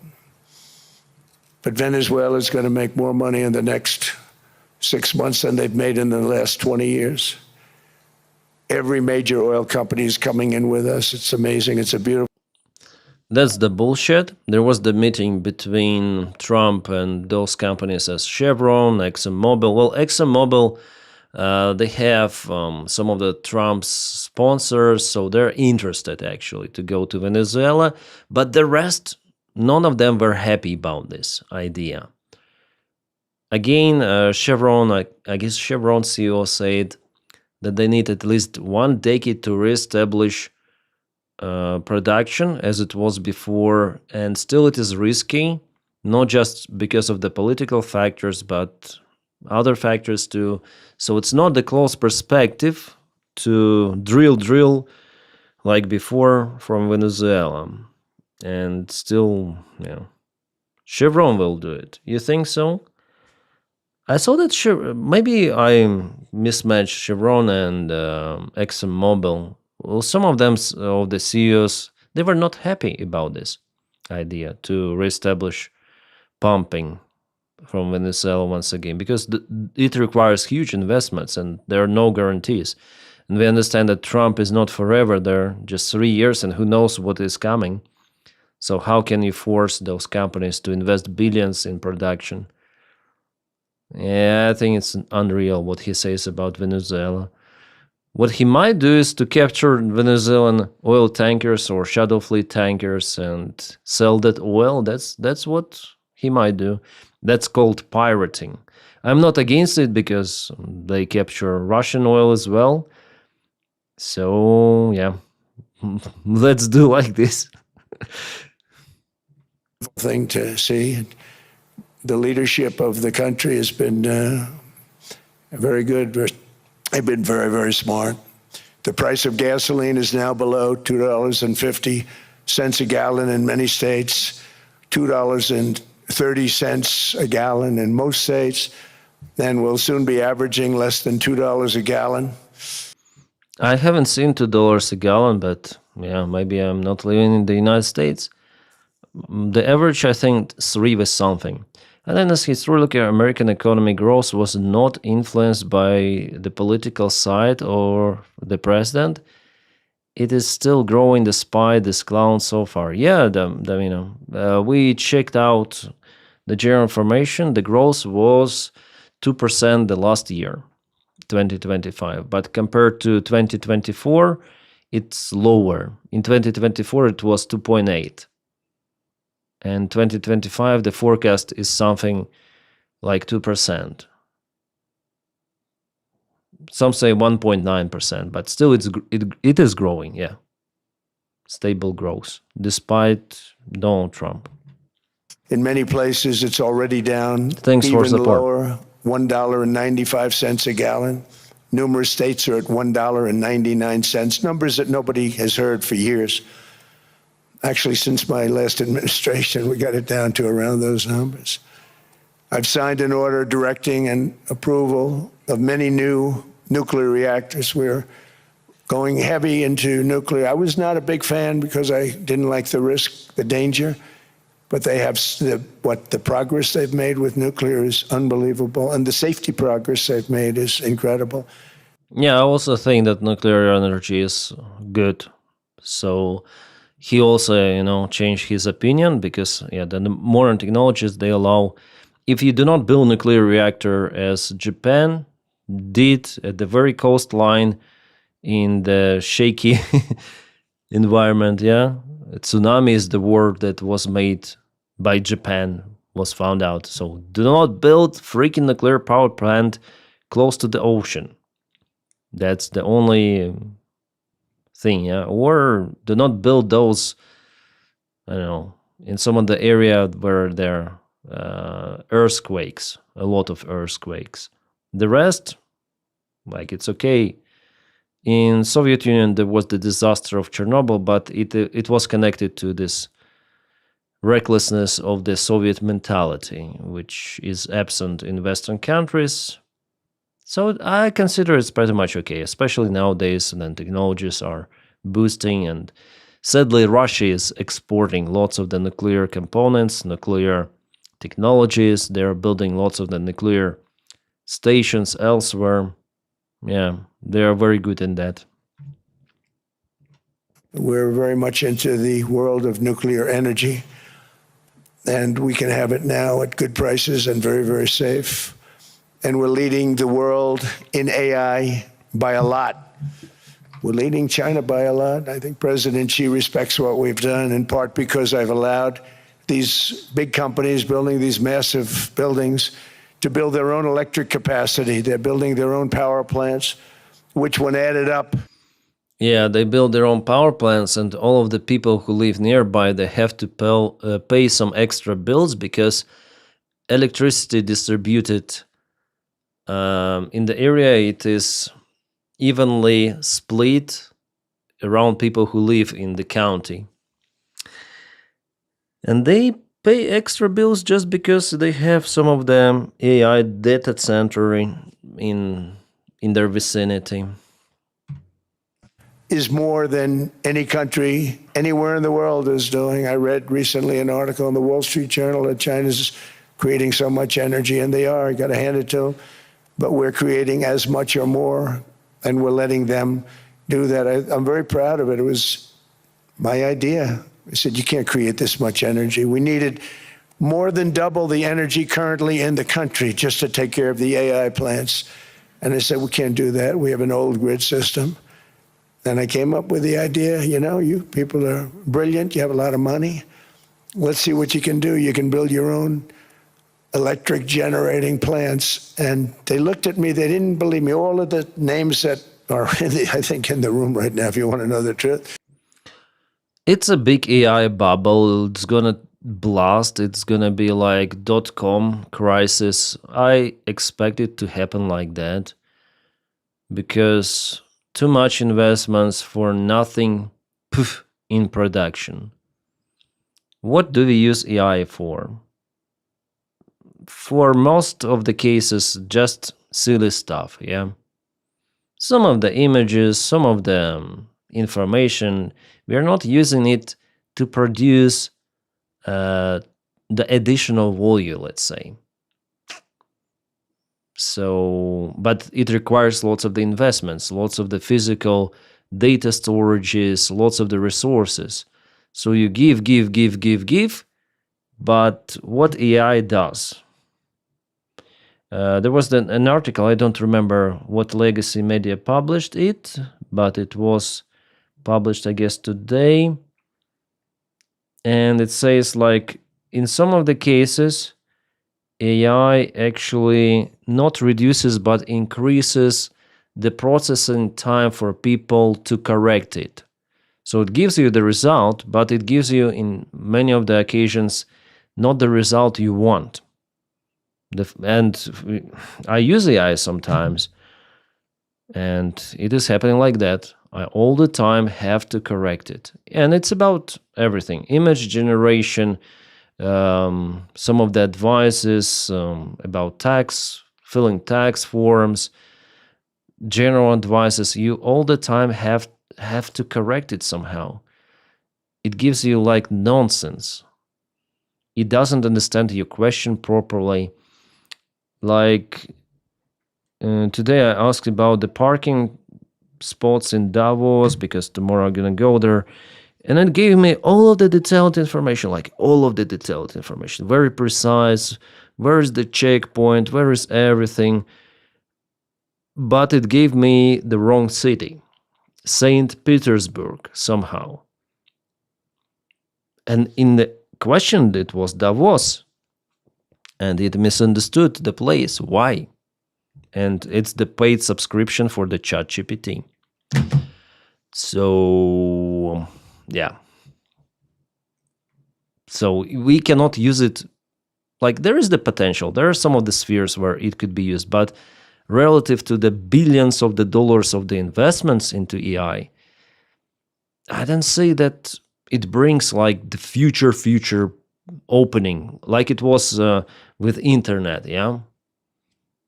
But Venezuela is going to make more money in the next 6 months than they've made in the last 20 years. Every major oil company is coming in with us. It's amazing. It's a beautiful. That's the bullshit. There was the meeting between Trump and those companies as Chevron, ExxonMobil. Well, ExxonMobil, they have some of the Trump's sponsors, so they're interested actually to go to Venezuela. But the rest, none of them were happy about this idea. Again, Chevron, I guess Chevron CEO said that they need at least 1 decade to reestablish production as it was before, and still it is risky, not just because of the political factors, but other factors too. So it's not the close perspective to drill like before from Venezuela. And still, Chevron will do it. You think so? I saw that maybe I mismatched Chevron and ExxonMobil. Well, some of them, of the CEOs, they were not happy about this idea to reestablish pumping from Venezuela once again, because it requires huge investments and there are no guarantees. And we understand that Trump is not forever there, just 3 years, and who knows what is coming. So how can you force those companies to invest billions in production? Yeah, I think it's unreal what he says about Venezuela. What he might do is to capture Venezuelan oil tankers or shadow fleet tankers and sell that oil. That's what he might do. That's called pirating. I'm not against it because they capture Russian oil as well. So, yeah, let's do like this. Thing to see. The leadership of the country has been very good. They've been very, very smart. The price of gasoline is now below $2.50 a gallon in many states, $2.30 a gallon in most states, and we'll soon be averaging less than $2 a gallon. I haven't seen $2 a gallon, but yeah, maybe I'm not living in the United States. The average, I think, 3 was something. And then as historically, American economic growth was not influenced by the political side or the president. It is still growing despite this clown so far. Yeah, we checked out the general information. The growth was 2% the last year, 2025. But compared to 2024, it's lower. In 2024, it was 2.8. And 2025, the forecast is something like 2%. Some say 1.9%, but still it is growing, yeah. Stable growth, despite Donald Trump. In many places, it's already down Thanks for even support. lower, $1.95 a gallon. Numerous states are at $1.99, numbers that nobody has heard for years. Actually, since my last administration, we got it down to around those numbers. I've signed an order directing and approval of many new nuclear reactors. We're going heavy into nuclear. I was not a big fan because I didn't like the risk, the danger, but they have the progress they've made with nuclear is unbelievable, and the safety progress they've made is incredible. Yeah, I also think that nuclear energy is good. So he also, changed his opinion because, the modern technologies, they allow, if you do not build nuclear reactor as Japan did at the very coastline in the shaky environment, a tsunami is the word that was made by Japan, was found out. So do not build freaking nuclear power plant close to the ocean. That's the only thing, or do not build those, in some of the area where there are earthquakes, a lot of earthquakes. The rest, it's okay. In Soviet Union, there was the disaster of Chernobyl, but it was connected to this recklessness of the Soviet mentality, which is absent in Western countries. So I consider it's pretty much okay, especially nowadays when technologies are boosting, and sadly Russia is exporting lots of the nuclear components, nuclear technologies. They're building lots of the nuclear stations elsewhere. Yeah, they are very good in that. We're very much into the world of nuclear energy, and we can have it now at good prices and very, very safe. And we're leading the world in AI by a lot. We're leading China by a lot. I think President Xi respects what we've done, in part because I've allowed these big companies building these massive buildings to build their own electric capacity. They're building their own power plants, which when added up... Yeah, they build their own power plants, and all of the people who live nearby, they have to pay some extra bills because electricity distributed in the area, it is evenly split around people who live in the county. And they pay extra bills just because they have some of the AI data center in their vicinity. Is more than any country anywhere in the world is doing. I read recently an article in the Wall Street Journal that China's creating so much energy, and they are. You got to hand it to them. But we're creating as much or more, and we're letting them do that. I'm very proud of it. It was my idea. I said, you can't create this much energy. We needed more than double the energy currently in the country just to take care of the AI plants. And I said, we can't do that. We have an old grid system. And I came up with the idea, you people are brilliant. You have a lot of money. Let's see what you can do. You can build your own electric generating plants. And they looked at me. They didn't believe me. All of the names that are, I think, in the room right now, if you want to know the truth. It's a big AI bubble. It's going to blast. It's going to be like .com crisis. I expect it to happen like that because too much investments for nothing in production. What do we use AI for? For most of the cases, just silly stuff, Some of the images, some of the information, we are not using it to produce the additional value, let's say. So, but it requires lots of the investments, lots of the physical data storages, lots of the resources. So you give, but what AI does? There was an article, I don't remember what legacy media published it, but it was published, I guess, today. And it says, like, in some of the cases, AI actually not reduces but increases the processing time for people to correct it. So it gives you the result, but it gives you in many of the occasions not the result you want. And I use AI sometimes, and it is happening like that. I all the time have to correct it. And it's about everything. Image generation, some of the advices about filling tax forms, general advices. You all the time have to correct it somehow. It gives you like nonsense. It doesn't understand your question properly. Like today I asked about the parking spots in Davos because tomorrow I'm gonna go there, and it gave me all of the detailed information, very precise. Where is the checkpoint? Where is everything? But it gave me the wrong city, St. Petersburg, somehow. And in the question, it was Davos, and it misunderstood the place. Why? And it's the paid subscription for the ChatGPT. So, yeah. So we cannot use it. Like, there is the potential. There are some of the spheres where it could be used, but relative to the billions of the dollars of the investments into AI, I don't see that it brings like the future opening, like it was with internet, yeah?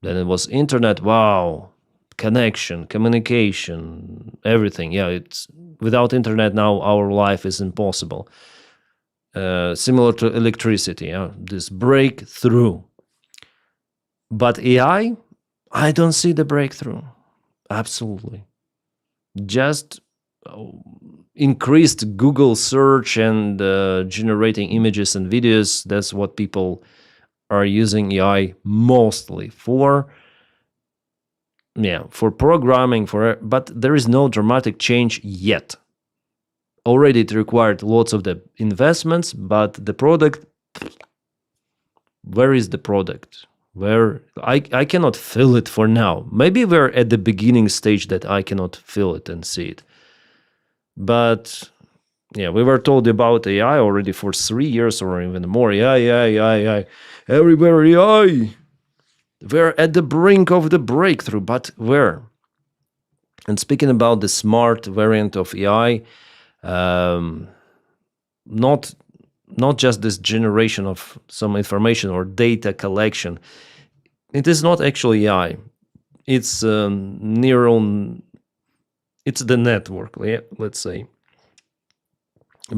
Then it was internet, wow, connection, communication, everything. Yeah, it's without internet now our life is impossible. Similar to electricity, yeah? This breakthrough. But AI, I don't see the breakthrough. Absolutely. Just increased Google search and generating images and videos. That's what people are using AI mostly for. Yeah, for programming, but there is no dramatic change yet. Already it required lots of the investments, but the product, where is the product? Where I cannot feel it for now. Maybe we're at the beginning stage that I cannot feel it and see it. But yeah, we were told about AI already for 3 years or even more. AI. Everywhere AI. We're at the brink of the breakthrough, but where? And speaking about the smart variant of AI, not just this generation of some information or data collection. It is not actually AI. It's neural. It's the network, let's say,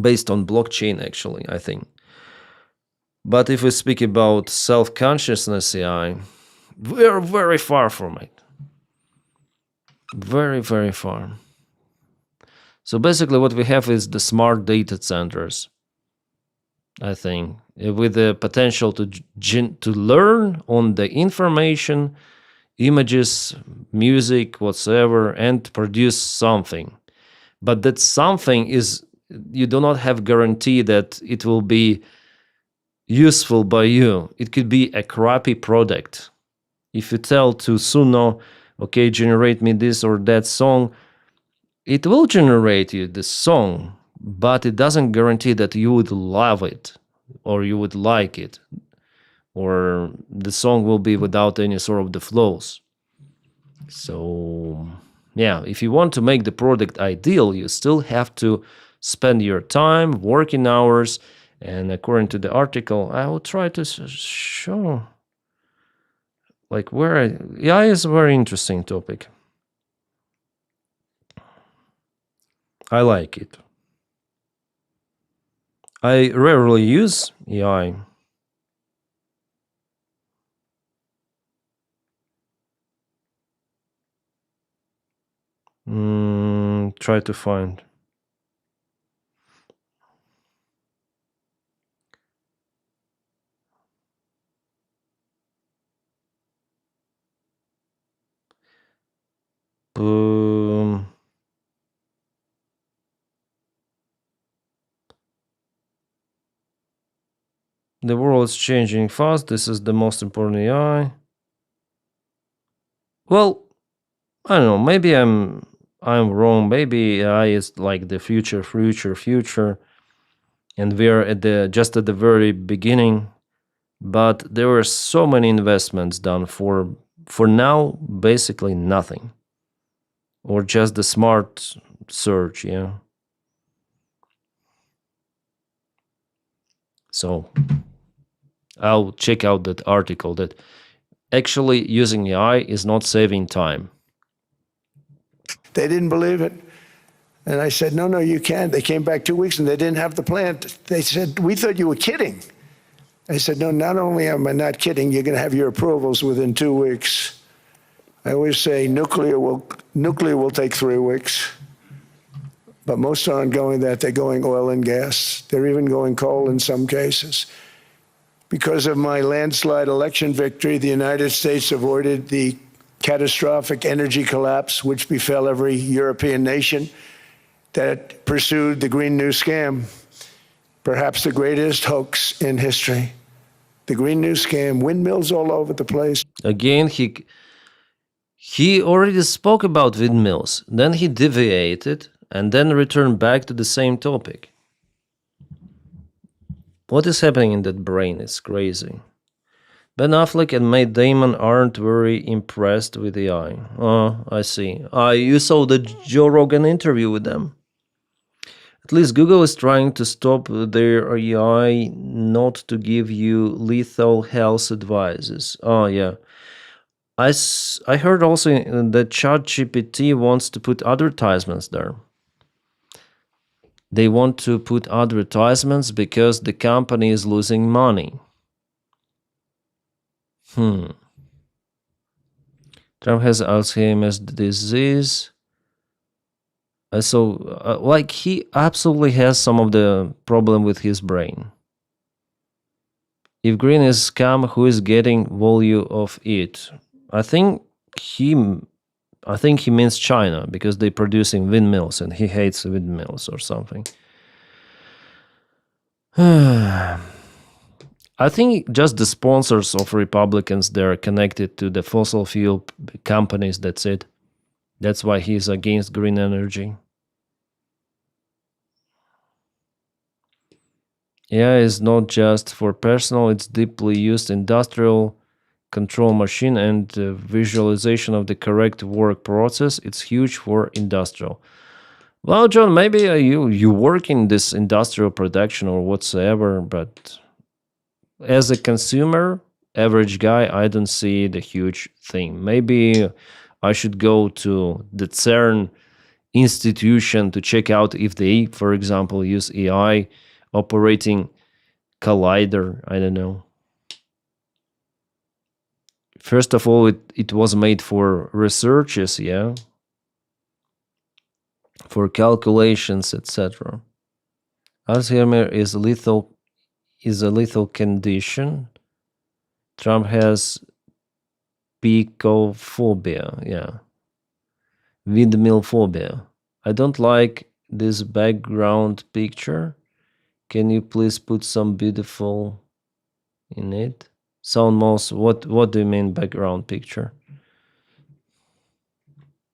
based on blockchain. Actually, I think. But if we speak about self-consciousness AI, we're very far from it. Very, very far. So basically what we have is the smart data centers, I think, with the potential to learn on the information, images, music, whatsoever, and produce something. But that something is, you do not have guarantee that it will be useful by you. It could be a crappy product. If you tell to Suno, okay, generate me this or that song, it will generate you the song, but it doesn't guarantee that you would love it or you would like it, or the song will be without any sort of the flows. So yeah, if you want to make the product ideal, you still have to spend your time, working hours, and according to the article, I will try to show like where AI is a very interesting topic. I like it. I rarely use AI. Try to find. Boom. The world is changing fast. This is the most important AI. Well, I don't know. Maybe I'm wrong. Maybe AI is like the future. and we're just at the very beginning. But there were so many investments done for now, basically nothing, or just the smart search, yeah. So I'll check out that article that actually using AI is not saving time. They didn't believe it. And I said, no, you can't. They came back 2 weeks and they didn't have the plant. They said, we thought you were kidding. I said, no, not only am I not kidding, you're going to have your approvals within 2 weeks. I always say nuclear will take 3 weeks. But most aren't going that. They're going oil and gas. They're even going coal in some cases. Because of my landslide election victory, the United States avoided the catastrophic energy collapse which befell every European nation that pursued the Green New Scam, perhaps the greatest hoax in history. The Green New Scam, windmills all over the place. Again, he already spoke about windmills, then he deviated and then returned back to the same topic. What is happening in that brain? It's crazy. Ben Affleck and Matt Damon aren't very impressed with AI. Oh, I see. You saw the Joe Rogan interview with them. At least Google is trying to stop their AI not to give you lethal health advices. Oh, yeah. I heard also that ChatGPT wants to put advertisements there. They want to put advertisements because the company is losing money. Trump has Alzheimer's disease. So, like, he absolutely has some of the problem with his brain. If green is scam, who is getting value of it? I think he means China, because they're producing windmills and he hates windmills or something. I think just the sponsors of Republicans, they're connected to the fossil fuel companies, that's it. That's why he's against green energy. AI is not just for personal, it's deeply used industrial control machine and visualization of the correct work process. It's huge for industrial. Well, John, maybe you work in this industrial production or whatsoever, but as a consumer, average guy, I don't see the huge thing. Maybe I should go to the CERN institution to check out if they, for example, use AI operating collider. I don't know. First of all, it was made for researches, yeah, for calculations, etc. Alzheimer is a lethal condition. Trump has picophobia, yeah, windmill phobia. I don't like this background picture. Can you please put some beautiful in it? Sound most, what do you mean background picture?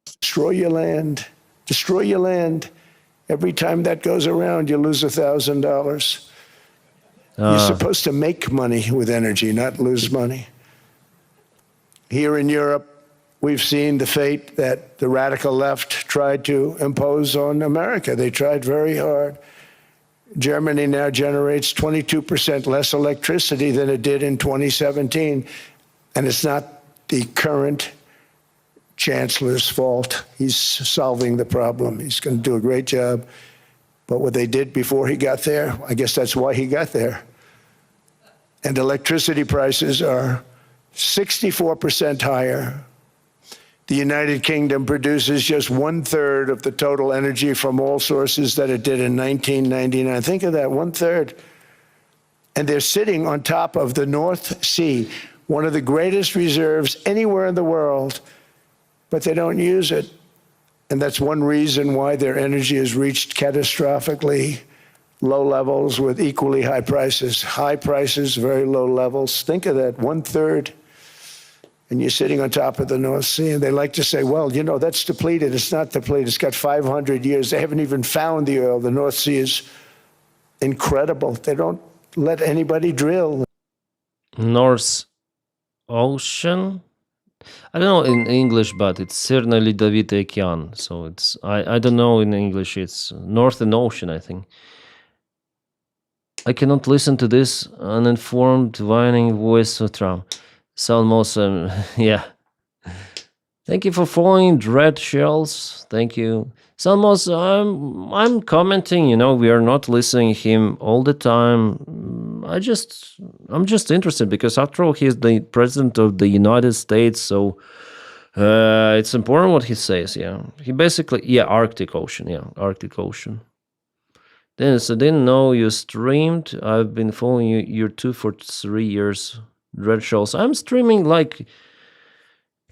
Destroy your land. Destroy your land. Every time that goes around, you lose $1,000. You're supposed to make money with energy, not lose money. Here in Europe, we've seen the fate that the radical left tried to impose on America. They tried very hard. Germany now generates 22% less electricity than it did in 2017. And it's not the current chancellor's fault. He's solving the problem. He's going to do a great job. But what they did before he got there, I guess that's why he got there. And electricity prices are 64% higher. The United Kingdom produces just 1/3 of the total energy from all sources that it did in 1999. Think of that, 1/3. And they're sitting on top of the North Sea, one of the greatest reserves anywhere in the world, but they don't use it. And that's one reason why their energy has reached catastrophically low levels with equally high prices. High prices, very low levels. Think of that, 1/3. And you're sitting on top of the North Sea, and they like to say, well, you know, that's depleted. It's not depleted. It's got 500 years. They haven't even found the oil. The North Sea is incredible. They don't let anybody drill. North Ocean. I don't know in English, but it's certainly David Ocean. So it's I don't know in English. It's Northern Ocean, I think. I cannot listen to this uninformed, whining voice of Trump. Sound most, yeah. Thank you for following Dread Shells. Thank you. Salmos, I'm commenting, we are not listening him all the time. I'm just interested because after all, he's the president of the United States, so it's important what he says, yeah. He basically, Arctic Ocean. Dennis, I didn't know you streamed. I've been following you, you're 2 for 3 years. Dread Shells. I'm streaming like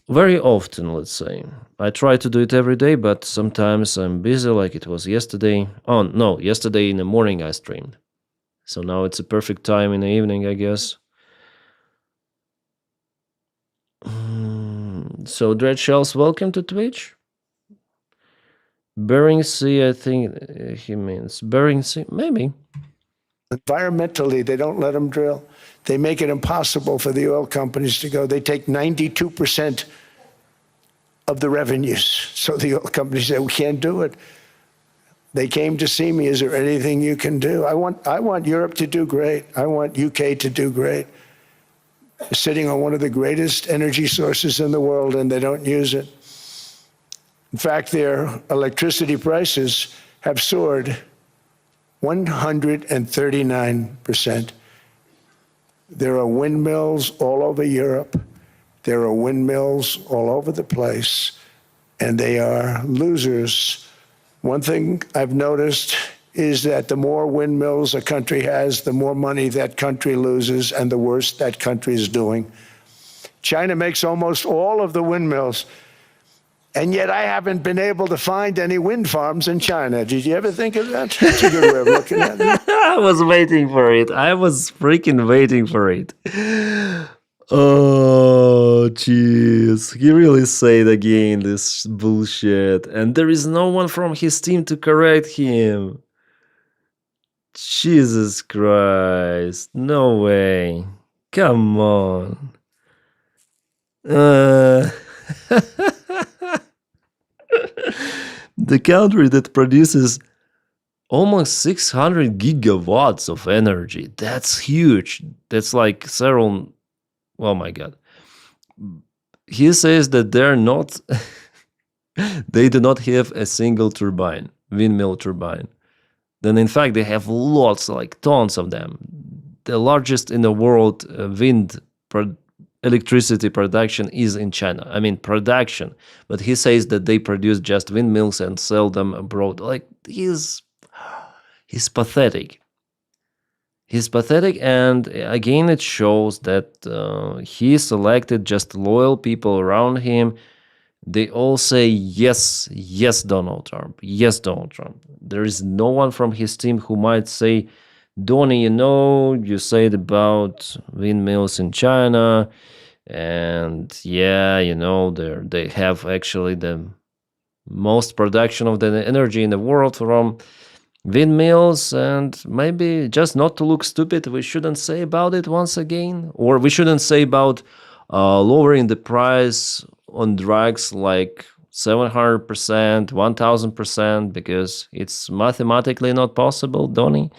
very often, let's say. I try to do it every day, but sometimes I'm busy, like it was yesterday. Oh, no, yesterday in the morning I streamed. So now it's a perfect time in the evening, I guess. So, Dread Shells, welcome to Twitch. Bering Sea, I think he means. Bering Sea, maybe. Environmentally, they don't let them drill. They make it impossible for the oil companies to go. They take 92% of the revenues. So the oil companies say, we can't do it. They came to see me. Is there anything you can do? I want Europe to do great. I want UK to do great. They're sitting on one of the greatest energy sources in the world, and they don't use it. In fact, their electricity prices have soared 139%. There are windmills all over Europe. There are windmills all over the place, and they are losers. One thing I've noticed is that the more windmills a country has, the more money that country loses and the worse that country is doing. China makes almost all of the windmills, and yet I haven't been able to find any wind farms in China. Did you ever think of that? That's a good way of looking at it. I was waiting for it. I was freaking waiting for it. Oh, jeez. He really said again this bullshit. And there is no one from his team to correct him. Jesus Christ. No way. Come on. The country that produces almost 600 gigawatts of energy. That's huge. That's like several... Oh my God. He says that they're not... they do not have a single turbine, windmill turbine. Then in fact, they have lots, like tons of them. The largest in the world electricity production is in China. I mean, production. But he says that they produce just windmills and sell them abroad. Like, he's pathetic. He's pathetic, and again, it shows that he selected just loyal people around him. They all say, yes, yes, Donald Trump, yes, Donald Trump. There is no one from his team who might say, Donnie, you said about windmills in China, and yeah, they have actually the most production of the energy in the world from windmills, and maybe just not to look stupid, we shouldn't say about it once again, or we shouldn't say about lowering the price on drugs like 700%, 1000%, because it's mathematically not possible, Donnie.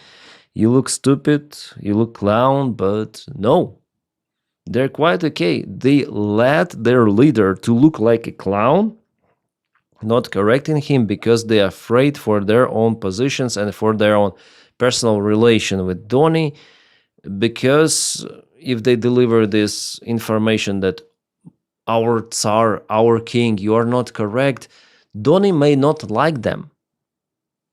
You look stupid, you look clown, but no, they're quite okay. They let their leader to look like a clown, not correcting him because they are afraid for their own positions and for their own personal relation with Donnie, because if they deliver this information that our Tsar, our king, you are not correct, Donnie may not like them.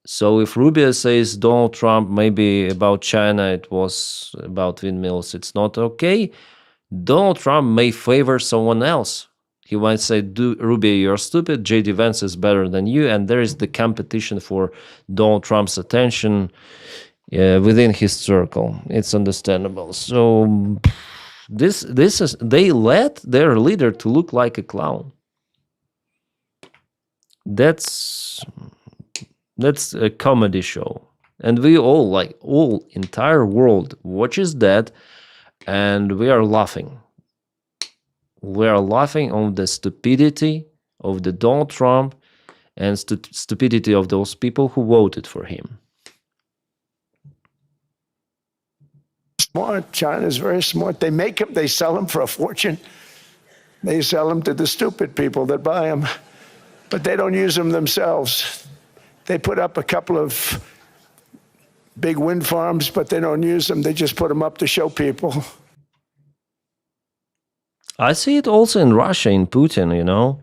So if Rubio says Donald Trump, maybe about China, it was about windmills, it's not okay, Donald Trump may favor someone else. He might say, Rubio, you're stupid, J.D. Vance is better than you, and there is the competition for Donald Trump's attention within his circle. It's understandable. So this is, they let their leader to look like a clown. That's a comedy show. And we all, like all entire world, watches that, and we are laughing. We are laughing on the stupidity of the Donald Trump and stupidity of those people who voted for him. Smart. China's very smart. They make them, they sell them for a fortune. They sell them to the stupid people that buy them, but they don't use them themselves. They put up a couple of big wind farms, but they don't use them. They just put them up to show people. I see it also in Russia, in Putin, you know.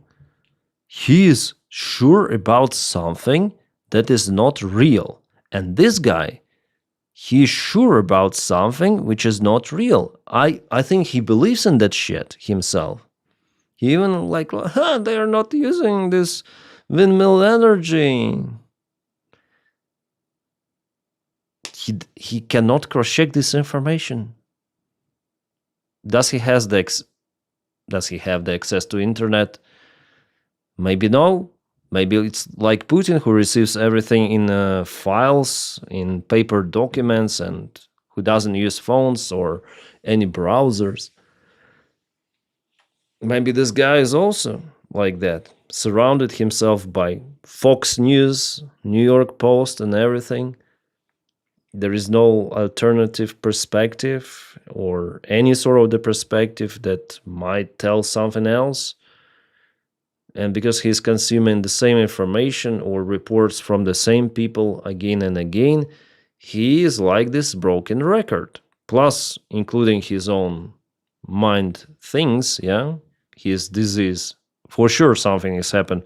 He is sure about something that is not real. And this guy, he is sure about something which is not real. I think he believes in that shit himself. He even like, they are not using this windmill energy. He cannot cross-check this information. Does he have the access to internet? Maybe no. Maybe it's like Putin, who receives everything in files, in paper documents, and who doesn't use phones or any browsers. Maybe this guy is also like that, surrounded himself by Fox News, New York Post, and everything. There is no alternative perspective or any sort of the perspective that might tell something else. And because he's consuming the same information or reports from the same people again and again, he is like this broken record. Plus, including his own mind things, yeah, his disease. For sure something has happened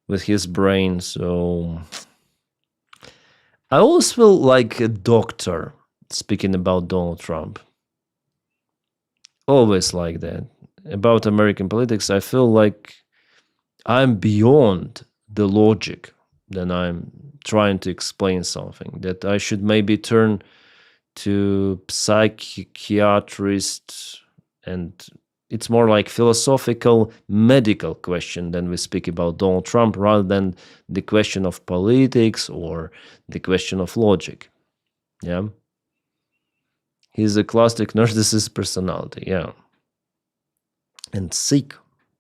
with his brain, so... I always feel like a doctor speaking about Donald Trump. Always like that. About American politics, I feel like I'm beyond the logic that I'm trying to explain something. That I should maybe turn to psychiatrist, and it's more like philosophical, medical question than we speak about Donald Trump, rather than the question of politics or the question of logic. Yeah. He's a classic narcissist personality, yeah. And sick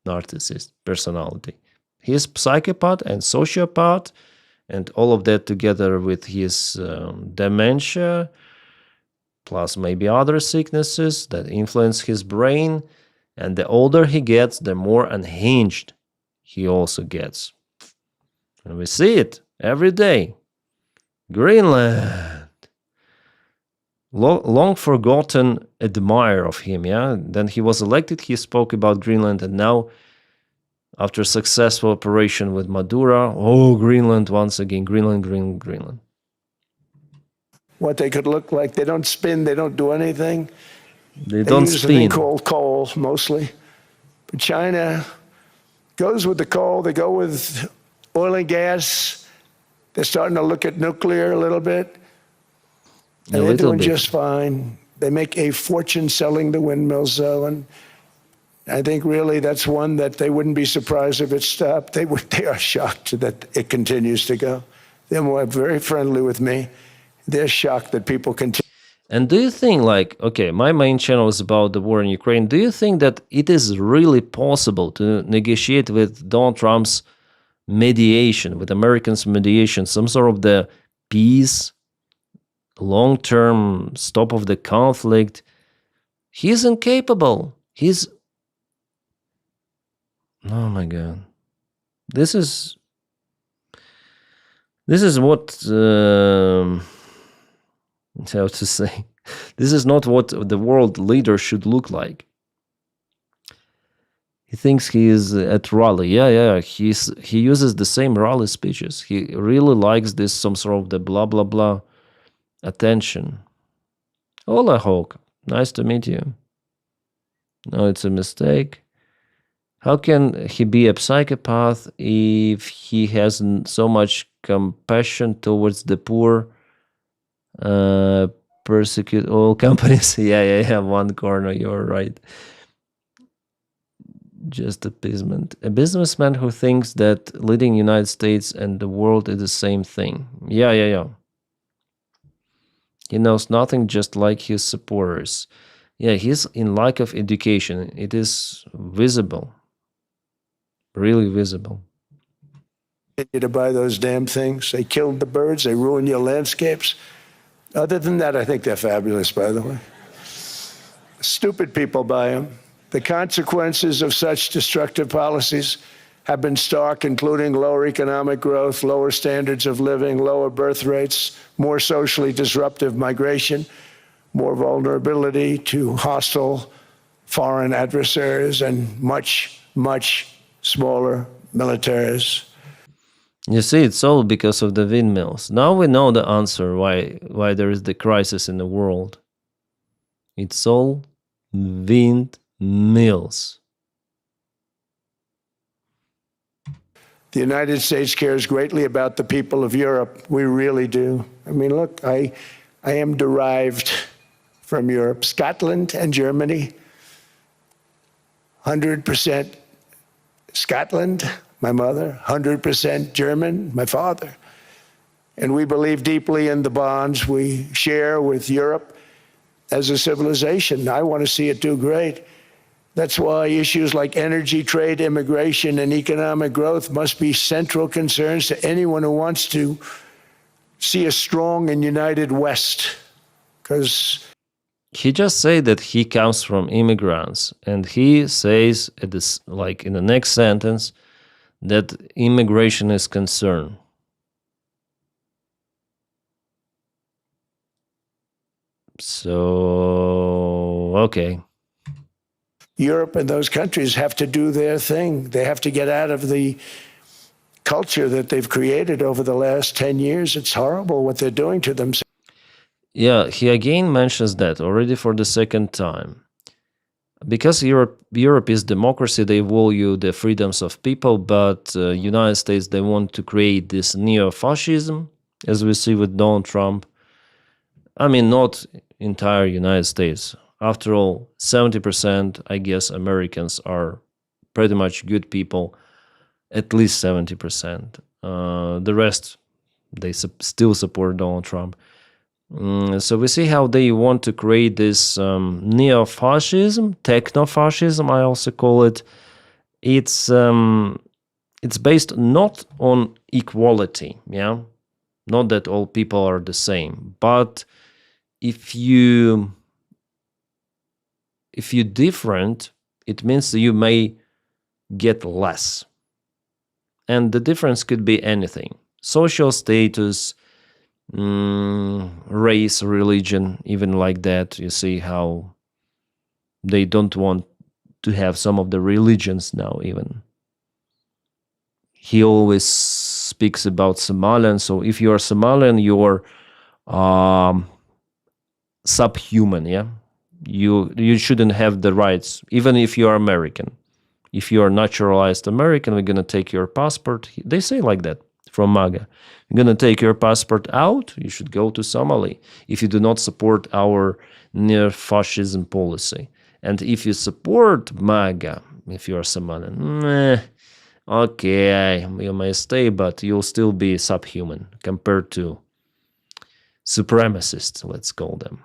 narcissist personality. He's psychopath and sociopath, and all of that together with his dementia, plus maybe other sicknesses that influence his brain. And the older he gets, the more unhinged he also gets. And we see it every day. Greenland. Long forgotten admirer of him, yeah? Then he was elected, he spoke about Greenland, and now, after successful operation with Maduro, Greenland once again, Greenland. What they could look like. They don't spin, they don't do anything. They don't use a thing spin. called coal, mostly. But China goes with the coal. They go with oil and gas. They're starting to look at nuclear a little bit. And they're doing just fine. They make a fortune selling the windmills, though. And I think really that's one that they wouldn't be surprised if it stopped. They are shocked that it continues to go. They're very friendly with me. They're shocked that people continue. And do you think, like, okay, my main channel is about the war in Ukraine. Do you think that it is really possible to negotiate with Donald Trump's mediation, with Americans' mediation, some sort of the peace, long-term stop of the conflict? He's incapable. Oh my God. This is what... how to say, this is not what the world leader should look like. He thinks he is at rally. Yeah. He uses the same rally speeches. He really likes this, some sort of the blah blah blah attention. Hola, Hawk. Nice to meet you. No, it's a mistake. How can he be a psychopath if he has so much compassion towards the poor? Persecute all companies. Yeah, one corner, you're right. Just appeasement. A businessman who thinks that leading United States and the world is the same thing. Yeah. He knows nothing, just like his supporters. Yeah, he's in lack of education. It is visible, really visible. You to buy those damn things. They killed the birds. They ruined your landscapes. Other than that, I think they're fabulous, by the way. Stupid people buy them. The consequences of such destructive policies have been stark, including lower economic growth, lower standards of living, lower birth rates, more socially disruptive migration, more vulnerability to hostile foreign adversaries, and much, much smaller militaries. You see, it's all because of the windmills. Now we know the answer why there is the crisis in the world. It's all windmills. The United States cares greatly about the people of Europe. We really do. I mean, look, I am derived from Europe, Scotland and Germany. 100% Scotland, my mother, 100% German, my father. And we believe deeply in the bonds we share with Europe as a civilization. I want to see it do great. That's why issues like energy, trade, immigration, and economic growth must be central concerns to anyone who wants to see a strong and united West. Because he just said that he comes from immigrants, and he says at this, like in the next sentence, that immigration is concerned. So, okay. Europe and those countries have to do their thing. They have to get out of the culture that they've created over the last 10 years. It's horrible what they're doing to themselves. Yeah, he again mentions that already for the second time. Because Europe is democracy, they value the freedoms of people, but United States, they want to create this neo-fascism, as we see with Donald Trump. I mean, not entire United States. After all, 70%, I guess, Americans are pretty much good people, at least 70%. The rest, they still support Donald Trump. So we see how they want to create this neo-fascism, techno-fascism, I also call it. It's based not on equality, yeah, not that all people are the same, but if you different, it means that you may get less, and the difference could be anything: social status, race, religion, even like that. You see how they don't want to have some of the religions now. Even he always speaks about Somalian. So if you are Somalian, you're subhuman. Yeah, you shouldn't have the rights, even if you are American. If you are naturalized American, we're gonna take your passport. They say like that from MAGA. You're going to take your passport out, you should go to Somalia if you do not support our neo-fascism policy. And if you support MAGA, if you are Somalian, okay, you may stay, but you'll still be subhuman compared to supremacists, let's call them.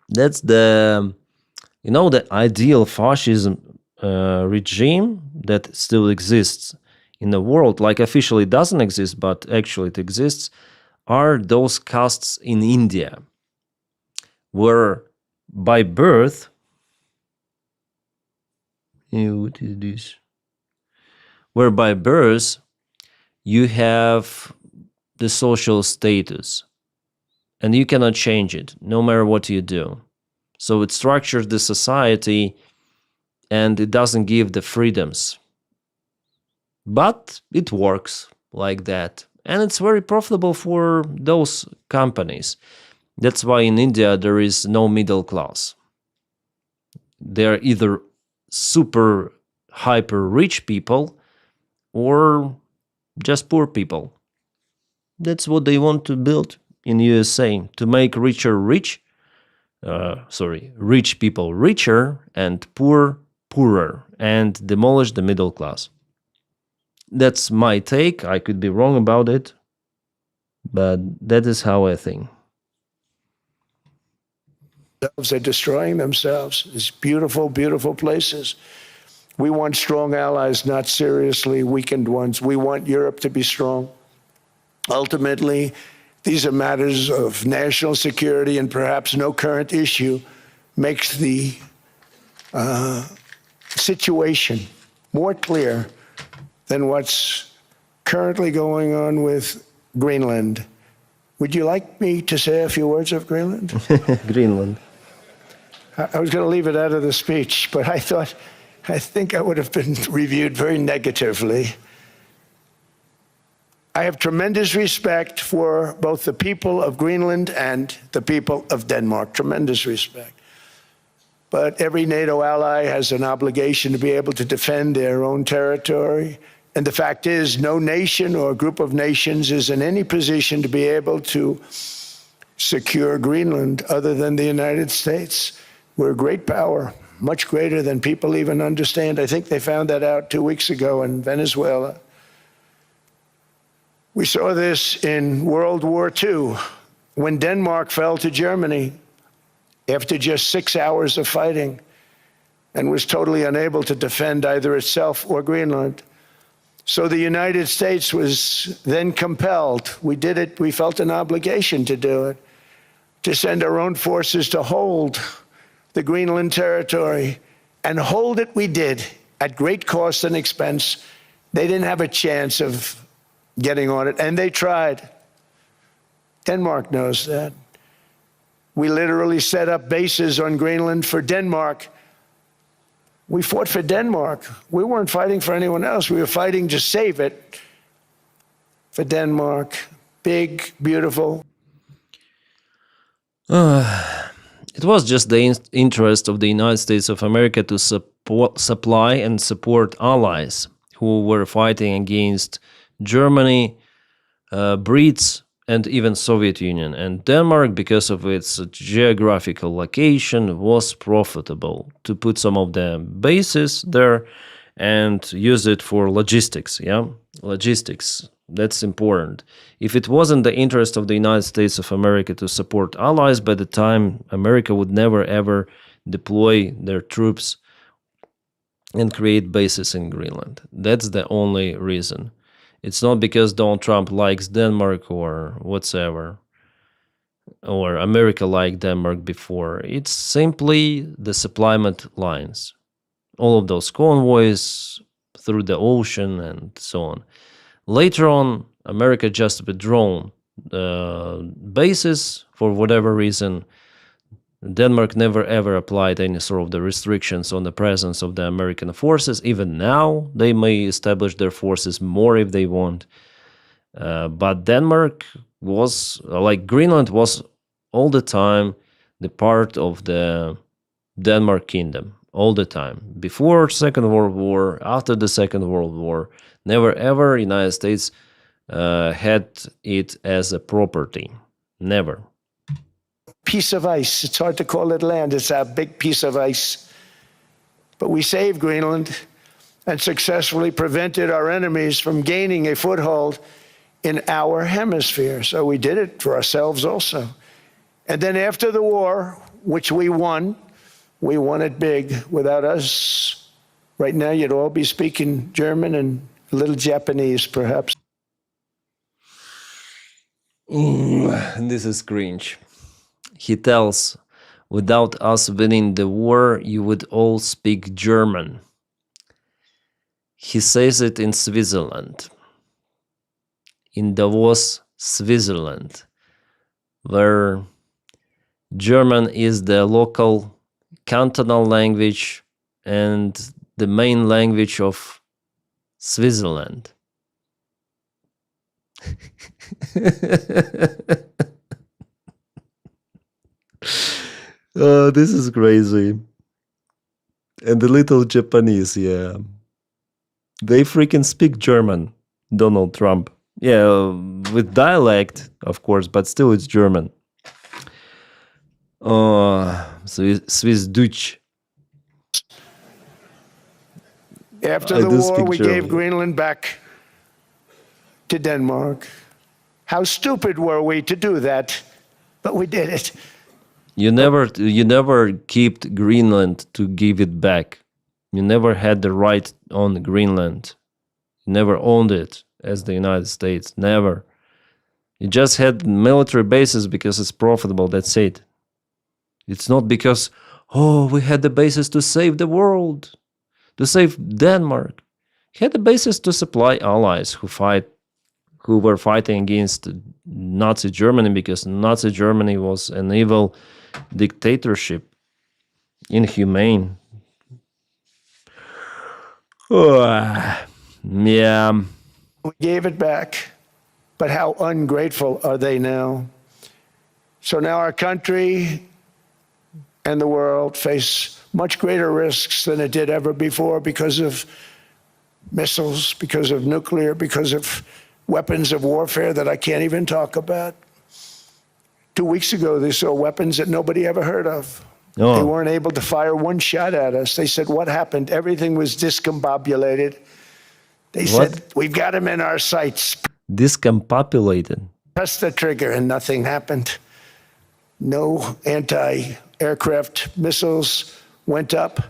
That's the, the ideal fascism regime that still exists in the world, like officially doesn't exist, but actually it exists, are those castes in India, where by birth, what is this? Where by birth you have the social status, and you cannot change it, no matter what you do. So it structures the society, and it doesn't give the freedoms. But it works like that. And it's very profitable for those companies. That's why in India there is no middle class. They're either super hyper rich people or just poor people. That's what they want to build in USA, to make rich people richer and poor poorer, and demolish the middle class. That's my take. I could be wrong about it, but that is how I think. They're destroying themselves. These beautiful, beautiful places. We want strong allies, not seriously weakened ones. We want Europe to be strong. Ultimately, these are matters of national security, and perhaps no current issue makes the situation more clear than what's currently going on with Greenland. Would you like me to say a few words of Greenland? Greenland. I was going to leave it out of the speech, but I think I would have been reviewed very negatively. I have tremendous respect for both the people of Greenland and the people of Denmark, tremendous respect. But every NATO ally has an obligation to be able to defend their own territory. And the fact is, no nation or group of nations is in any position to be able to secure Greenland other than the United States. We're a great power, much greater than people even understand. I think they found that out 2 weeks ago in Venezuela. We saw this in World War II, when Denmark fell to Germany after just 6 hours of fighting and was totally unable to defend either itself or Greenland. So the United States was then compelled, we did it, we felt an obligation to do it, to send our own forces to hold the Greenland territory, and hold it we did at great cost and expense. They didn't have a chance of getting on it, and they tried. Denmark knows that. We literally set up bases on Greenland for Denmark. We fought for Denmark. We weren't fighting for anyone else. We were fighting to save it for Denmark. Big, beautiful. It was just the interest of the United States of America to supply and support allies who were fighting against Germany, Brits, and even Soviet Union. And Denmark, because of its geographical location, was profitable to put some of the bases there and use it for logistics. Yeah, logistics. That's important. If it wasn't the interest of the United States of America to support allies, by the time America would never ever deploy their troops and create bases in Greenland. That's the only reason. It's not because Donald Trump likes Denmark or whatsoever, or America liked Denmark before. It's simply the supplement lines. All of those convoys through the ocean and so on. Later on, America just withdrawn bases for whatever reason. Denmark never ever applied any sort of the restrictions on the presence of the American forces. Even now, they may establish their forces more if they want. But Denmark was, like Greenland was all the time the part of the Denmark kingdom, all the time. Before Second World War, after the Second World War, never ever United States had it as a property. Never. Piece of ice. It's hard to call it land. It's a big piece of ice. But we saved Greenland and successfully prevented our enemies from gaining a foothold in our hemisphere. So we did it for ourselves also. And then after the war, which we won it big. Without us, right now you'd all be speaking German and a little Japanese, perhaps. This is cringe. He tells, without us winning the war, you would all speak German. He says it in Switzerland, in Davos, Switzerland, where German is the local cantonal language and the main language of Switzerland. Oh, this is crazy. And the little Japanese, yeah. They freaking speak German, Donald Trump. Yeah, with dialect, of course, but still it's German. Swiss Dutch. After the war, we gave Greenland back to Denmark. How stupid were we to do that? But we did it. You never kept Greenland to give it back. You never had the right on Greenland. You never owned it as the United States. Never. You just had military bases because it's profitable. That's it. It's not because, oh, we had the bases to save the world, to save Denmark. You had the bases to supply allies who were fighting against Nazi Germany, because Nazi Germany was an evil dictatorship, inhumane. Yeah. We gave it back, but how ungrateful are they now? So now our country and the world face much greater risks than it did ever before because of missiles, because of nuclear, because of weapons of warfare that I can't even talk about. 2 weeks ago, they saw weapons that nobody ever heard of. Oh. They weren't able to fire one shot at us. They said, what happened? Everything was discombobulated. They said, we've got them in our sights. Discombobulated. Press the trigger and nothing happened. No anti-aircraft missiles went up.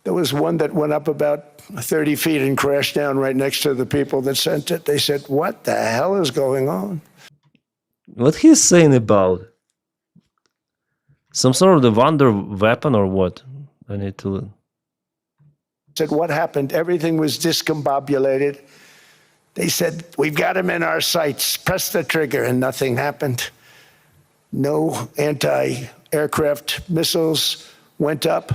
There was one that went up about 30 feet and crashed down right next to the people that sent it. They said, what the hell is going on? What he's saying about? Some sort of the wonder weapon or what? I need to... Said, what happened? Everything was discombobulated. They said, we've got them in our sights. Press the trigger and nothing happened. No anti-aircraft missiles went up.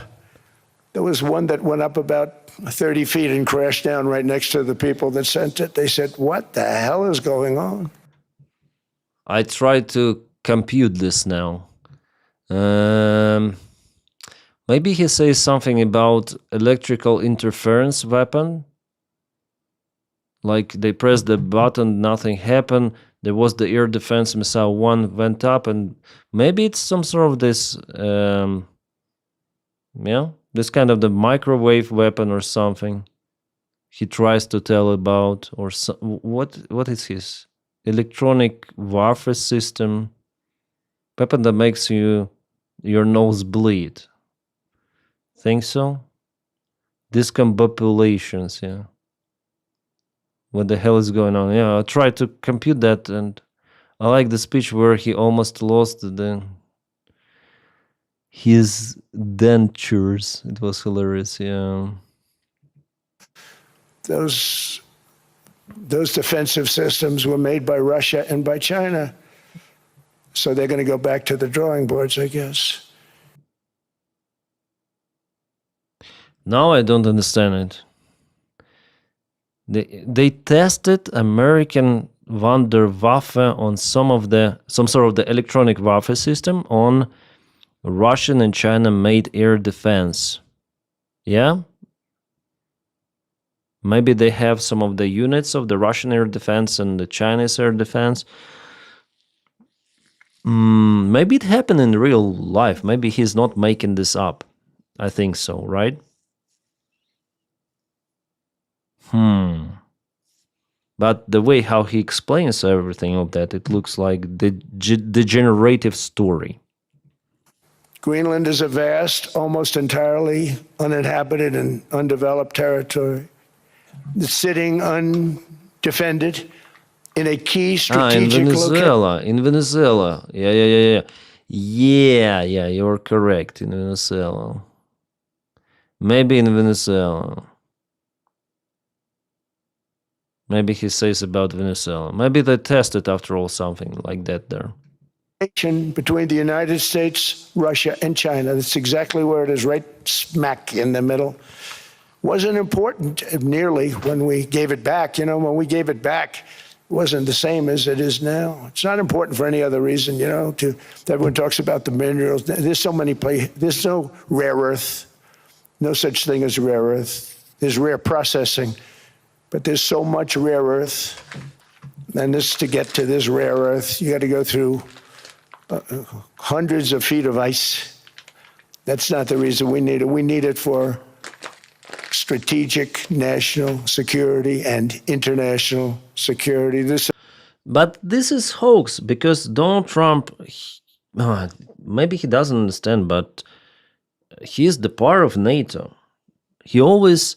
There was one that went up about 30 feet and crashed down right next to the people that sent it. They said, what the hell is going on? I tried to compute this now. Maybe he says something about electrical interference weapon. Like they pressed the button, nothing happened. There was the air defense missile, one went up, and maybe it's some sort of this, this kind of the microwave weapon or something. He tries to tell about, or what is his electronic warfare system weapon that makes your nose bleed. Think so? Discombobulations, yeah. What the hell is going on? Yeah, I tried to compute that, and I like the speech where he almost lost his dentures. It was hilarious, yeah. Those defensive systems were made by Russia and by China. So they're going to go back to the drawing boards, I guess. Now I don't understand it. They tested American Wunderwaffe on some sort of the electronic warfare system on Russian and China made air defense. Yeah? Maybe they have some of the units of the Russian air defense and the Chinese air defense. Maybe it happened in real life. Maybe he's not making this up. I think so, right? But the way how he explains everything of that, it looks like the degenerative story. Greenland is a vast, almost entirely uninhabited and undeveloped territory. It's sitting undefended in a key strategic location. In Venezuela. Yeah, you're correct. In Venezuela. Maybe in Venezuela. Maybe he says about Venezuela. Maybe they tested after all something like that there. Between the United States, Russia, and China. That's exactly where it is, right smack in the middle. Wasn't important nearly when we gave it back. When we gave it back, it wasn't the same as it is now. It's not important for any other reason, everyone talks about the minerals. There's so many places. There's no rare earth, no such thing as rare earth. There's rare processing. But there's so much rare earth, and to get to this rare earth, you got to go through hundreds of feet of ice. That's not the reason we need it. We need it for strategic national security and international security. But this is hoax, because Donald Trump, maybe he doesn't understand, but he is the part of NATO. He always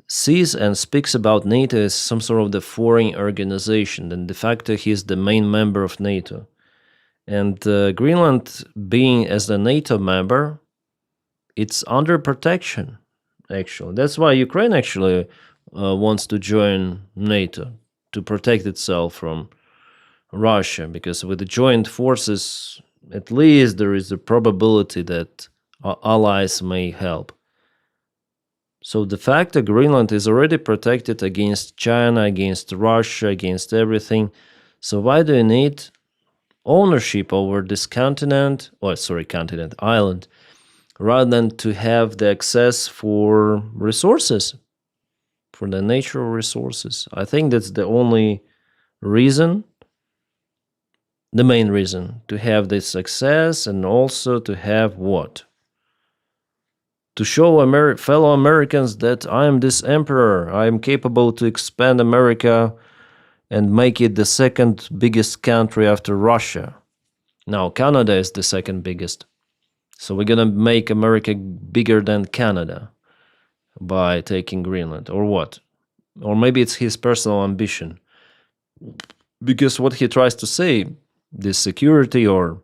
sees and speaks about NATO as some sort of the foreign organization, and de facto he is the main member of NATO. And Greenland, being as a NATO member, it's under protection, actually. That's why Ukraine actually wants to join NATO, to protect itself from Russia, because with the joint forces, at least there is a probability that our allies may help. So de facto, Greenland is already protected against China, against Russia, against everything. So why do you need ownership over this island, rather than to have the access for resources, for the natural resources? I think that's the only reason, the main reason, to have this access, and also to have what? To show fellow Americans that I am this emperor, I am capable to expand America and make it the second biggest country after Russia. Now, Canada is the second biggest. So we're going to make America bigger than Canada by taking Greenland, or what? Or maybe it's his personal ambition. Because what he tries to say, this security or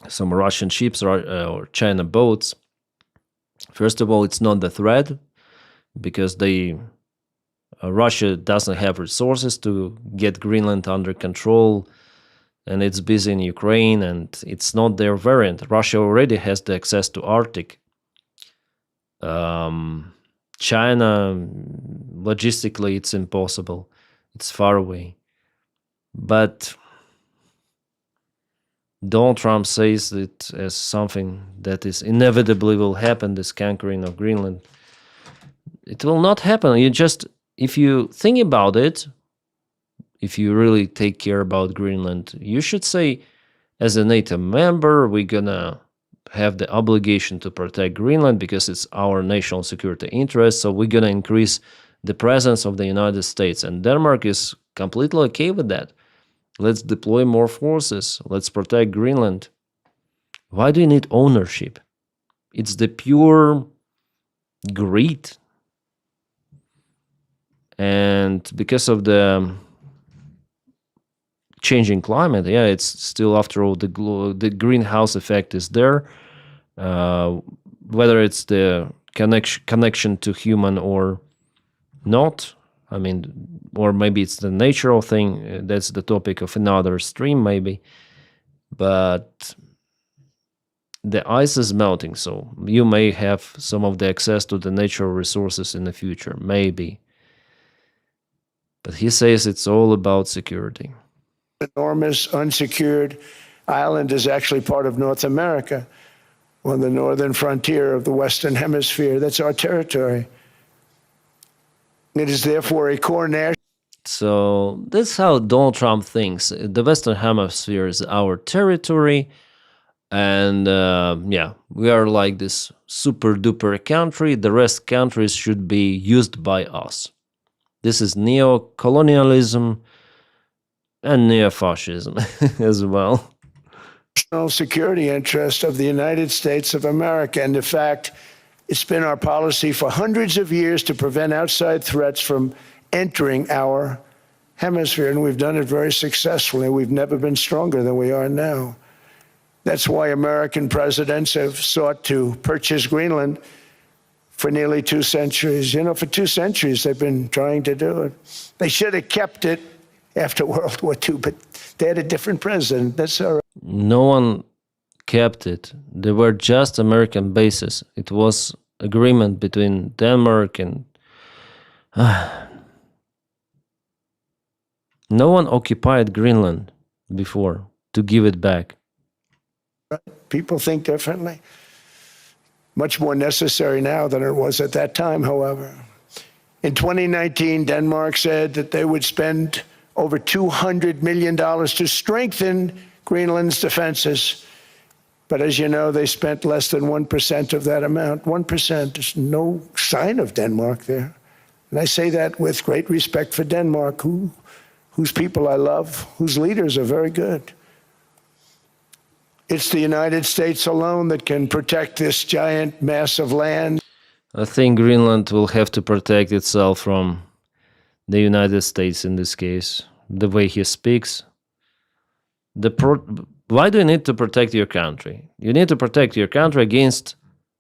some Russian ships or China boats, first of all, it's not the threat, because Russia doesn't have resources to get Greenland under control, and it's busy in Ukraine, and it's not their variant. Russia already has the access to Arctic. China, logistically, it's impossible. It's far away. But Donald Trump says it as something that is inevitably will happen, this conquering of Greenland. It will not happen. If you think about it, if you really take care about Greenland, you should say, as a NATO member, we're gonna have the obligation to protect Greenland because it's our national security interest, so we're gonna increase the presence of the United States. And Denmark is completely okay with that. Let's deploy more forces. Let's protect Greenland. Why do you need ownership? It's the pure greed. And because of the changing climate, it's still, after all, the greenhouse effect is there. Whether it's the connection to human or not, I mean, or maybe it's the natural thing. That's the topic of another stream, maybe. But the ice is melting, so you may have some of the access to the natural resources in the future, maybe. But he says it's all about security. Enormous unsecured island is actually part of North America, on the northern frontier of the Western Hemisphere. That's our territory. It is therefore a core national. So that's how Donald Trump thinks. The Western Hemisphere is our territory, and we are like this super duper country. The rest countries should be used by us. This is neo-colonialism and neo-fascism as well. National security interest of the United States of America. And in fact, it's been our policy for hundreds of years to prevent outside threats from entering our hemisphere, and we've done it very successfully. We've never been stronger than we are now. That's why American presidents have sought to purchase Greenland for nearly 2 centuries. You know, for 2 centuries they've been trying to do it. They should have kept it after World War II, but they had a different president. That's all right. No one kept it. There were just American bases. It was agreement between Denmark and... No one occupied Greenland before to give it back. People think differently. Much more necessary now than it was at that time, however. In 2019, Denmark said that they would spend over $200 million to strengthen Greenland's defenses. But as you know, they spent less than 1% of that amount. 1%. There's no sign of Denmark there. And I say that with great respect for Denmark, whose people I love, whose leaders are very good. It's the United States alone that can protect this giant mass of land. I think Greenland will have to protect itself from the United States in this case. The way he speaks. Why do you need to protect your country? You need to protect your country against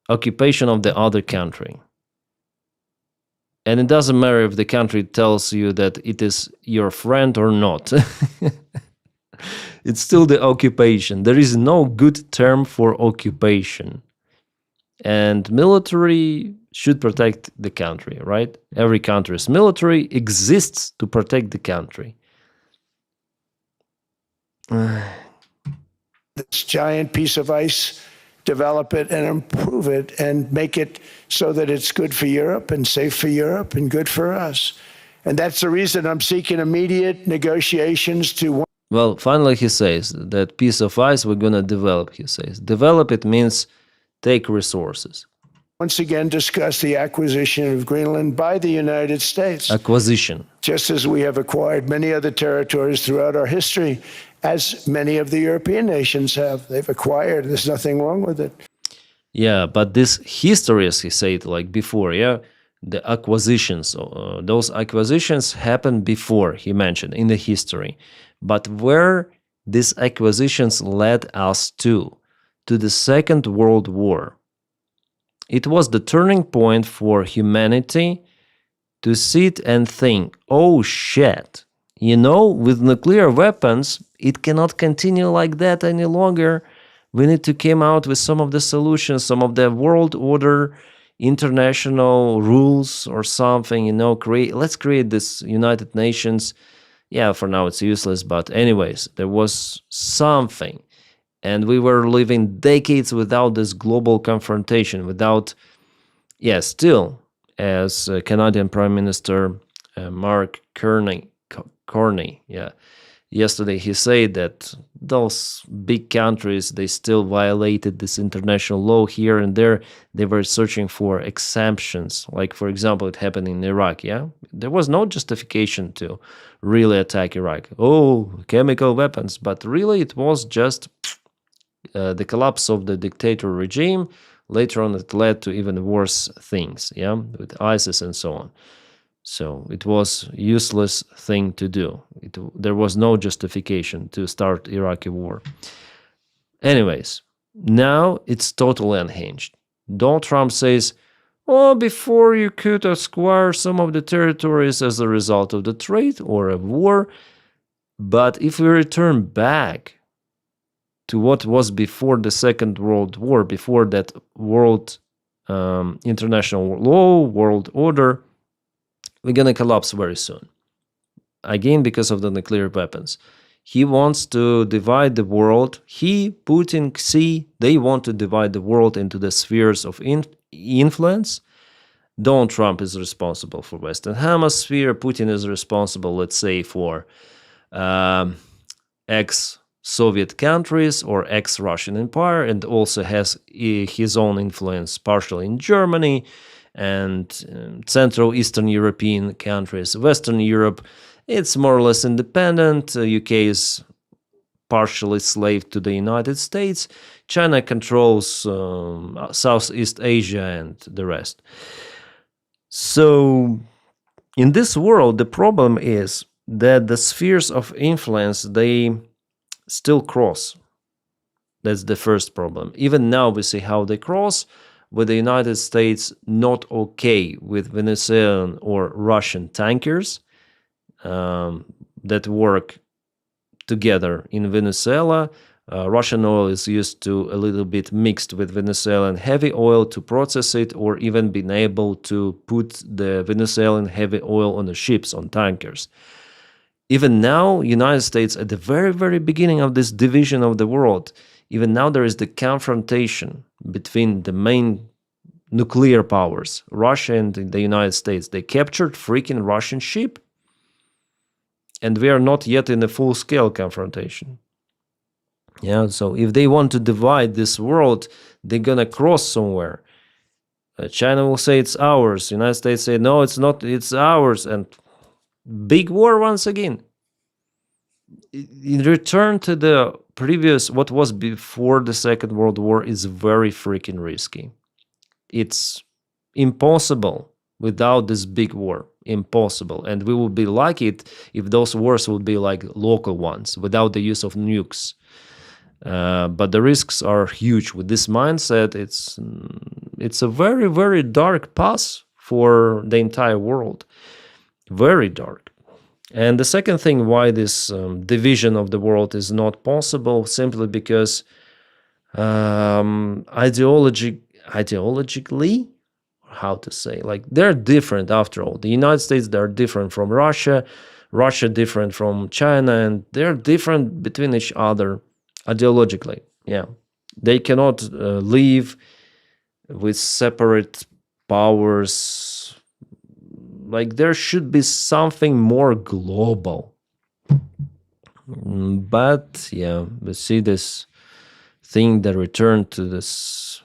occupation of the other country. And it doesn't matter if the country tells you that it is your friend or not. It's still the occupation. There is no good term for occupation. And military should protect the country, right? Every country's military exists to protect the country. This giant piece of ice, develop it and improve it and make it so that it's good for Europe and safe for Europe and good for us. And that's the reason I'm seeking immediate negotiations to... Well, finally he says that piece of ice we're going to develop, he says. Develop it means take resources. Once again discuss the acquisition of Greenland by the United States. Acquisition. Just as we have acquired many other territories throughout our history, as many of the European nations have. They've acquired. There's nothing wrong with it. Yeah, but this history, as he said like before, yeah, the acquisitions, those acquisitions happened before, he mentioned, in the history. But where these acquisitions led us to the Second World War. It was the turning point for humanity to sit and think, oh shit, you know, with nuclear weapons, it cannot continue like that any longer. We need to come out with some of the solutions, some of the world order, international rules or something, you know, let's create this United Nations. Yeah, for now it's useless, but anyways, there was something. And we were living decades without this global confrontation, without, yeah, still, as Canadian Prime Minister Mark Carney, yeah, yesterday he said that those big countries, they still violated this international law here and there. They were searching for exemptions. Like, for example, it happened in Iraq, yeah? There was no justification to really attack Iraq. Oh, chemical weapons. But really it was just the collapse of the dictator regime. Later on it led to even worse things, yeah, with ISIS and so on. So it was a useless thing to do. There was no justification to start Iraqi war. Anyways, now it's totally unhinged. Donald Trump says, oh, before you could acquire some of the territories as a result of the trade or a war, but if we return back to what was before the Second World War, before that world international law, world order, we're going to collapse very soon. Again, because of the nuclear weapons. He wants to divide the world. He, Putin, Xi, they want to divide the world into the spheres of influence. Donald Trump is responsible for Western Hemisphere. Putin is responsible, let's say, for ex-Soviet countries or ex-Russian Empire, and also has his own influence partially in Germany and Central Eastern European countries. Western Europe, it's more or less independent. UK is partially slave to the United States. China controls Southeast Asia and the rest. So in this world, the problem is that the spheres of influence, they still cross. That's the first problem. Even now we see how they cross, with the United States not okay with Venezuelan or Russian tankers that work together in Venezuela. Russian oil is used to a little bit mixed with Venezuelan heavy oil to process it, or even being able to put the Venezuelan heavy oil on the ships, on tankers. Even now, United States, at the very, very beginning of this division of the world, even now there is the confrontation between the main nuclear powers, Russia and the United States. They captured freaking Russian ship, and we are not yet in a full-scale confrontation. Yeah, so if they want to divide this world, they're gonna cross somewhere. China will say it's ours. United States say no, it's not. It's ours, and big war once again. In return to the what was before the Second World War is very freaking risky. It's impossible without this big war. Impossible. And we would be lucky if those wars would be like local ones without the use of nukes. But the risks are huge. With this mindset, it's a very, very dark path for the entire world. Very dark. And the second thing why this division of the world is not possible, simply because ideologically, how to say, like, they're different after all. The United States, they're different from Russia, Russia different from China, and they're different between each other ideologically. Yeah, they cannot live with separate powers. Like, there should be something more global. But yeah, we see this thing that returned to this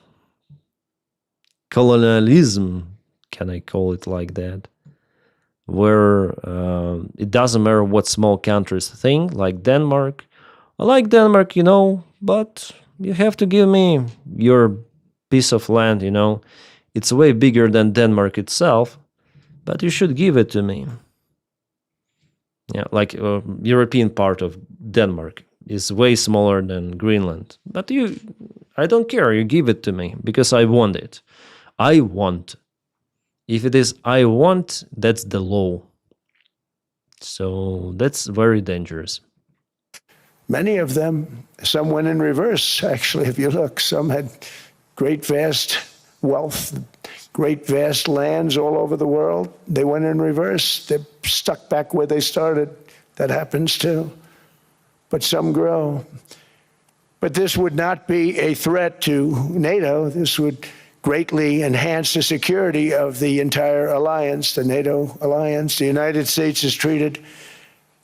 colonialism, can I call it like that, where it doesn't matter what small countries think, like Denmark. I like Denmark, but you have to give me your piece of land, It's way bigger than Denmark itself, but you should give it to me. Yeah, like European part of Denmark is way smaller than Greenland. But I don't care, you give it to me, because I want it. I want. If it is I want, that's the law. So that's very dangerous. Many of them, some went in reverse, actually, if you look. Some had great, vast wealth, great, vast lands all over the world. They went in reverse. They're stuck back where they started. That happens too. But some grow. But this would not be a threat to NATO. This would greatly enhance the security of the entire alliance, the NATO alliance. The United States is treated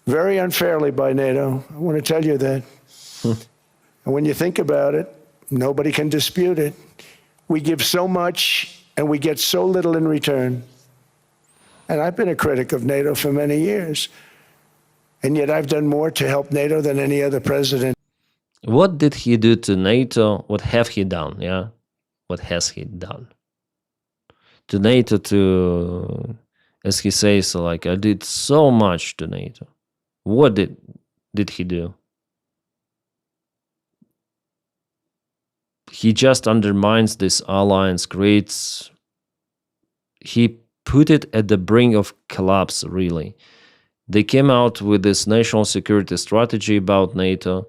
very unfairly by NATO. I want to tell you that. And when you think about it, nobody can dispute it. We give so much and we get so little in return. And I've been a critic of NATO for many years. And yet I've done more to help NATO than any other president. What did he do to NATO? What have he done? Yeah. What has he done to NATO? As he says, like, I did so much to NATO. What did he do? He just undermines this alliance, he put it at the brink of collapse, really. They came out with this national security strategy about NATO,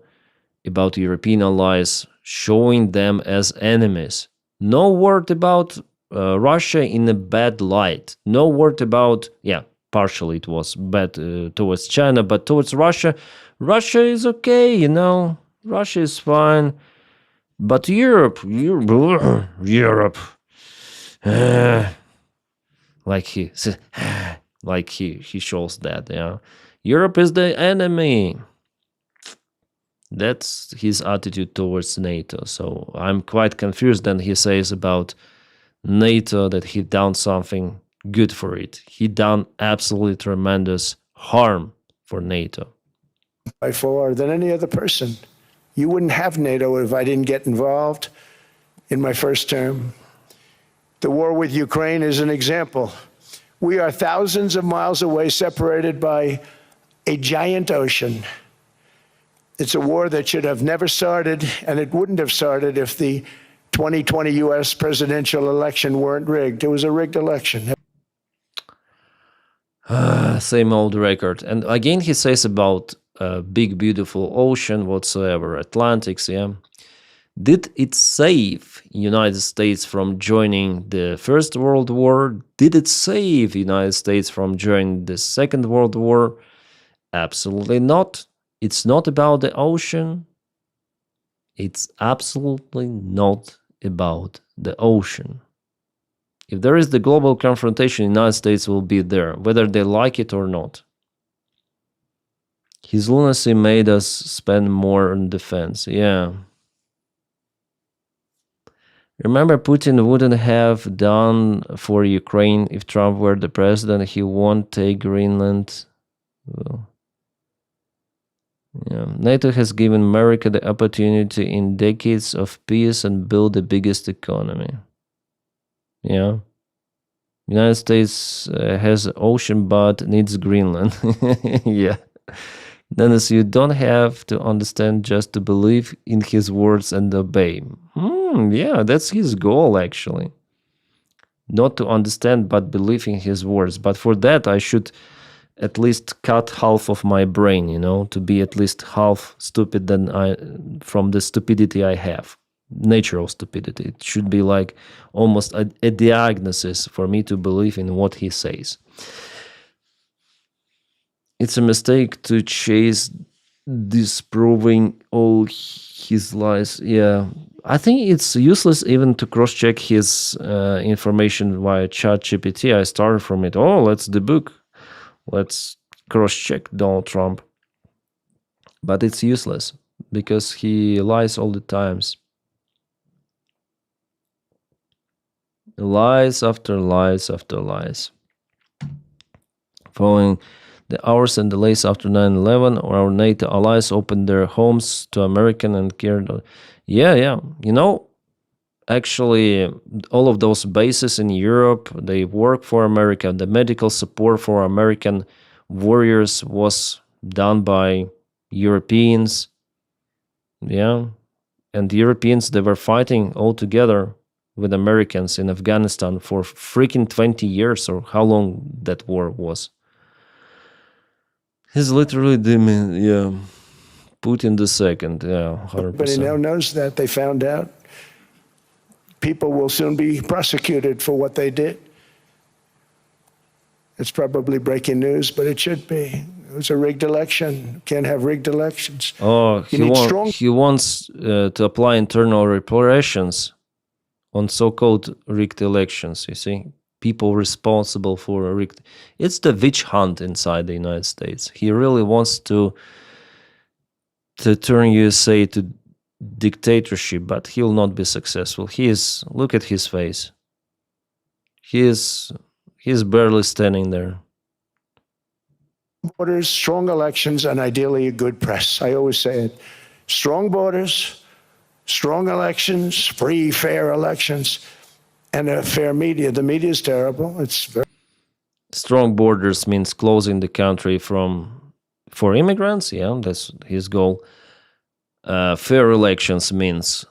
about European allies, showing them as enemies. No word about Russia in a bad light. No word about, partially it was bad towards China, but towards Russia is okay, Russia is fine. But Europe, like he shows that, Europe is the enemy. That's his attitude towards NATO. So I'm quite confused. Then he says about NATO that he done something good for it. He done absolutely tremendous harm for NATO. By far than any other person. You wouldn't have NATO if I didn't get involved in my first term. The war with Ukraine is an example. We are thousands of miles away, separated by a giant ocean. It's a war that should have never started, and it wouldn't have started if the 2020 U.S. presidential election weren't rigged. It was a rigged election. Same old record. And again, he says about big, beautiful ocean whatsoever, Atlantics, Did it save United States from joining the First World War? Did it save United States from joining the Second World War? Absolutely not. It's not about the ocean. It's absolutely not about the ocean. If there is the global confrontation, the United States will be there, whether they like it or not. His lunacy made us spend more on defense. Yeah. Remember, Putin wouldn't have done for Ukraine if Trump were the president. He won't take Greenland. Well, yeah, NATO has given America the opportunity in decades of peace and build the biggest economy. Yeah. United States has ocean but needs Greenland. Yeah. Denys, you don't have to understand just to believe in his words and obey. Yeah, that's his goal, actually. Not to understand, but believe in his words. But for that, I should at least cut half of my brain, to be at least half stupid from the stupidity I have. Natural stupidity. It should be like almost a diagnosis for me to believe in what he says. It's a mistake to chase disproving all his lies. Yeah, I think it's useless even to cross-check his information via ChatGPT. I started from it. Oh, let's debug. Let's cross-check Donald Trump. But it's useless because he lies all the times. Lies after lies after lies. Following the hours and delays after 9/11, our NATO allies opened their homes to American and cared. Yeah. Actually, all of those bases in Europe, they work for America. The medical support for American warriors was done by Europeans. Yeah. And the Europeans, they were fighting all together with Americans in Afghanistan for freaking 20 years or how long that war was. He's literally Putin the second, 100%. Everybody now knows that. They found out. People will soon be prosecuted for what they did. It's probably breaking news, but it should be. It was a rigged election. Can't have rigged elections. Oh, he wants to apply internal reparations on so-called rigged elections, you see. People responsible for rigged. It's the witch hunt inside the United States. He really wants to turn USA to dictatorship, but he'll not be successful. Look at his face. He's barely standing there. Borders, strong elections, and ideally a good press. I always say it. Strong borders, strong elections, free, fair elections, and a fair media. The media is terrible. It's very strong borders means closing the country for immigrants. Yeah, that's his goal. Fair elections means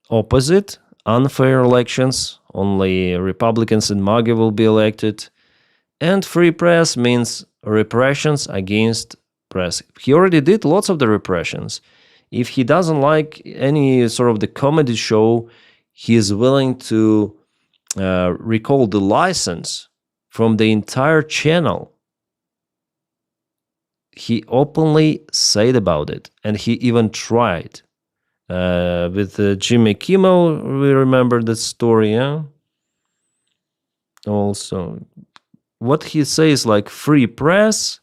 opposite. Unfair elections, only Republicans and MAGA will be elected. And free press means repressions against press. He already did lots of the repressions. If he doesn't like any sort of the comedy show, he is willing to recall the license from the entire channel. He openly said about it, and he even tried. With Jimmy Kimmel, we remember that story, yeah? Also, what he says, like free press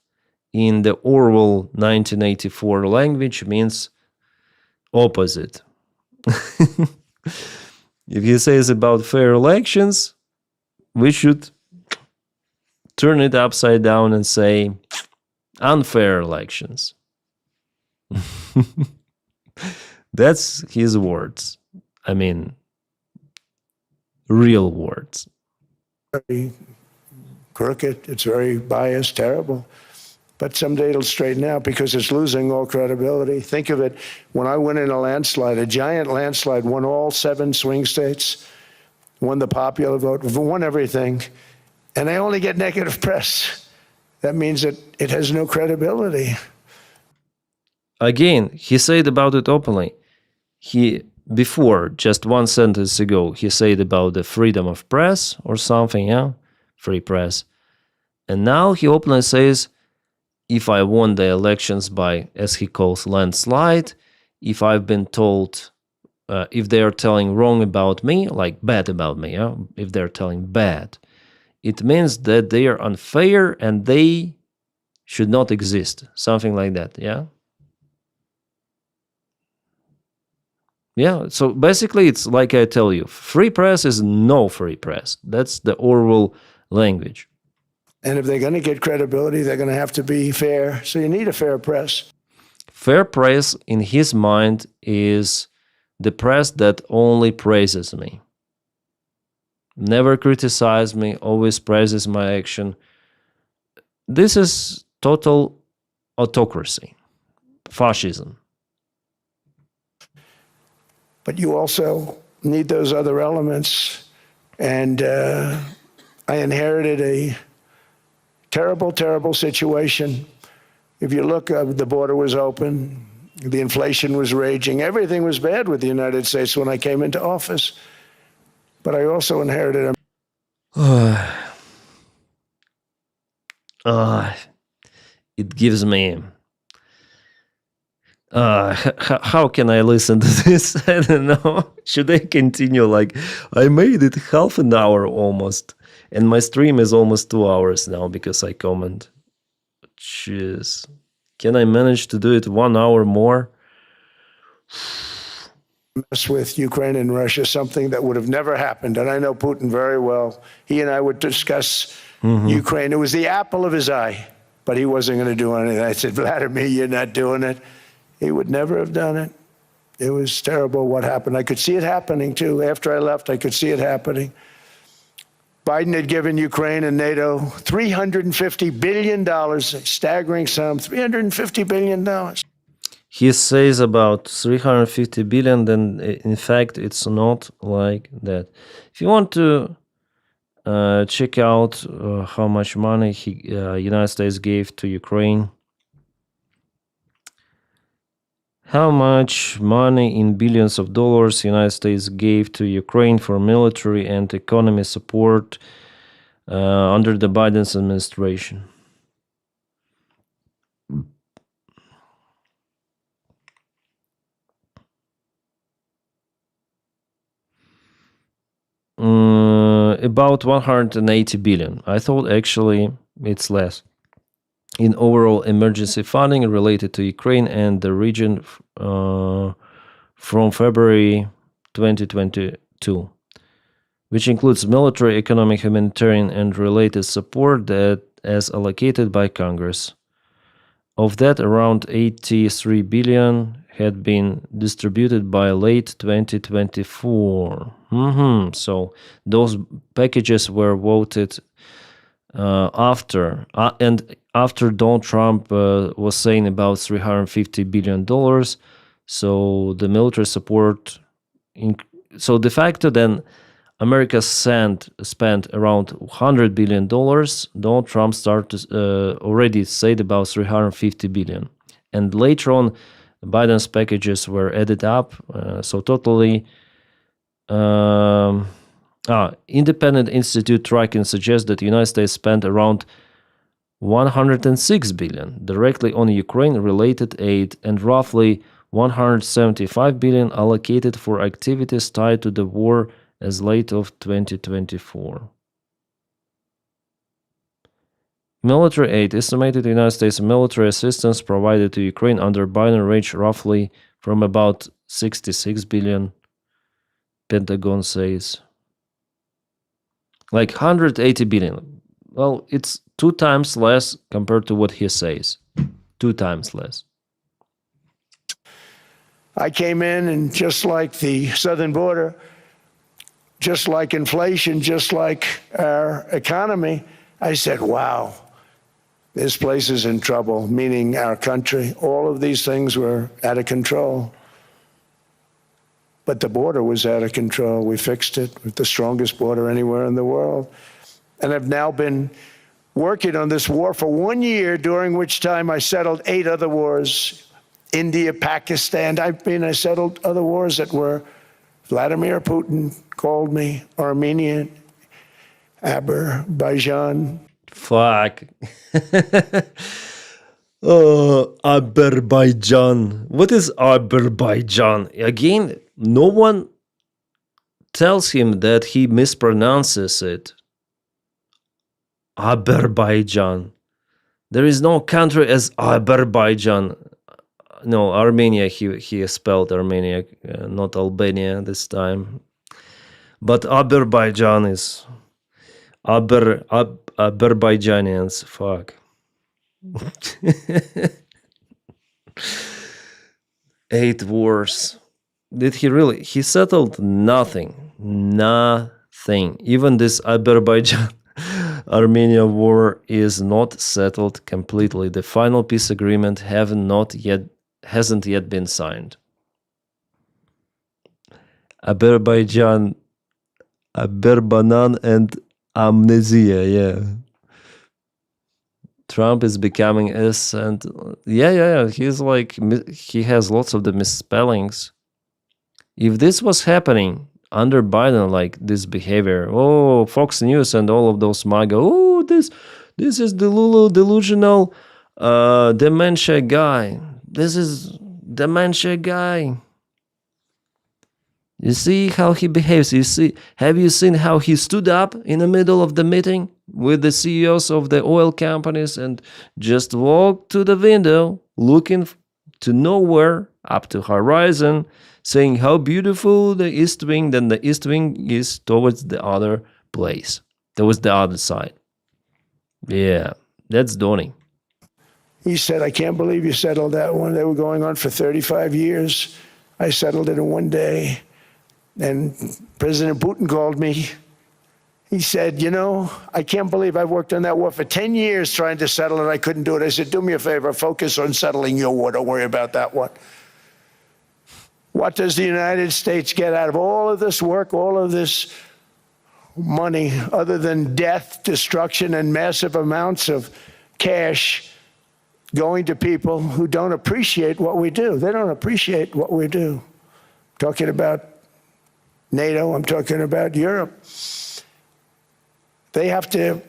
in the Orwell 1984 language, means opposite. If he says about fair elections, we should turn it upside down and say unfair elections. That's his words. I mean, real words. very crooked. It's very biased, terrible. But someday it'll straighten out because it's losing all credibility. Think of it. When I went in a landslide, a giant landslide, won all 7 swing states, won the popular vote, won everything, and I only get negative press. That means that it has no credibility. Again, he said about it openly. Before, just one sentence ago, he said about the freedom of press or something, yeah? Free press. And now he openly says, if I won the elections by, as he calls, landslide, if I've been told, if they are telling wrong about me, like bad about me, yeah? If they're telling bad, it means that they are unfair and they should not exist. Something like that, yeah? Yeah, so basically it's like I tell you, free press is no free press. That's the Orwell language. And if they're going to get credibility, they're going to have to be fair. So you need a fair press. Fair praise in his mind is the press that only praises me. Never criticizes me, always praises my action. This is total autocracy, fascism. But you also need those other elements. And I inherited a terrible, terrible situation. If you look, the border was open, the inflation was raging, everything was bad with the United States when I came into office. But I also inherited It gives me... how can I listen to this? I don't know. Should I continue? Like, I made it half an hour almost, and my stream is almost 2 hours now because I comment. Jeez. Can I manage to do it 1 hour more? mess with Ukraine and Russia, something that would have never happened. And I know Putin very well. He and I would discuss Ukraine. It was the apple of his eye, but he wasn't going to do anything. I said, Vladimir, you're not doing it. He would never have done it. It was terrible what happened. I could see it happening, too. After I left, I could see it happening. Biden had given Ukraine and NATO $350 billion, a staggering sum, $350 billion. He says about 350 billion, then in fact it's not like that. If you want to check out how much money United States gave to Ukraine, how much money in billions of dollars United States gave to Ukraine for military and economy support under the Biden's administration. About 180 billion. I thought actually it's less. In overall emergency funding related to Ukraine and the region from February 2022, which includes military, economic, humanitarian, and related support that as allocated by Congress. Of that, around 83 billion had been distributed by late 2024. So those packages were voted after Donald Trump was saying about $350 billion. So the military support, so de facto then America spent around $100 billion. Donald Trump started already said about $350 billion. And later on, Biden's packages were added up. So totally, Independent Institute tracking suggests that the United States spent around $106 billion directly on Ukraine-related aid and roughly $175 billion allocated for activities tied to the war as late of 2024. Military aid. Estimated United States military assistance provided to Ukraine under Biden ranged roughly from about $66 billion, Pentagon says. Like 180 billion. Well, it's 2 times less compared to what he says. 2 times less. I came in and just like the southern border, just like inflation, just like our economy, I said, wow, this place is in trouble, meaning our country. All of these things were out of control. But the border was out of control. We fixed it with the strongest border anywhere in the world. And I've now been working on this war for 1 year, during which time I settled 8 other wars. India, Pakistan, I settled other wars that were Vladimir Putin called me, Armenia, Azerbaijan. Fuck. Oh, Azerbaijan. What is Azerbaijan? Again, no one tells him that he mispronounces it. Azerbaijan. There is no country as Azerbaijan. No, Armenia, he spelled Armenia, not Albania this time. But Azerbaijan is Azerbaijanians, fuck. 8 wars. Did he really? He settled nothing. Nothing. Even this Azerbaijan Armenia war is not settled completely. The final peace agreement hasn't yet been signed. Azerbaijan, and amnesia, yeah. Trump is becoming and yeah. He's like, he has lots of the misspellings. If this was happening under Biden, like this behavior, oh, Fox News and all of those MAGA, oh, this is the delusional dementia guy. This is dementia guy. You see how he behaves. Have you seen how he stood up in the middle of the meeting with the CEOs of the oil companies and just walked to the window, looking to nowhere, up to horizon, saying how beautiful the East Wing, then the East Wing is towards the other place, towards the other side. Yeah, that's Donny. He said, I can't believe you settled that one. They were going on for 35 years. I settled it in one day. And President Putin called me. He said, you know, I can't believe I've worked on that war for 10 years trying to settle it. I couldn't do it. I said, do me a favor, focus on settling your war. Don't worry about that one. What does the United States get out of all of this work, all of this money, other than death, destruction, and massive amounts of cash going to people who don't appreciate what we do? They don't appreciate what we do. Talking about NATO, I'm talking about Europe. They have to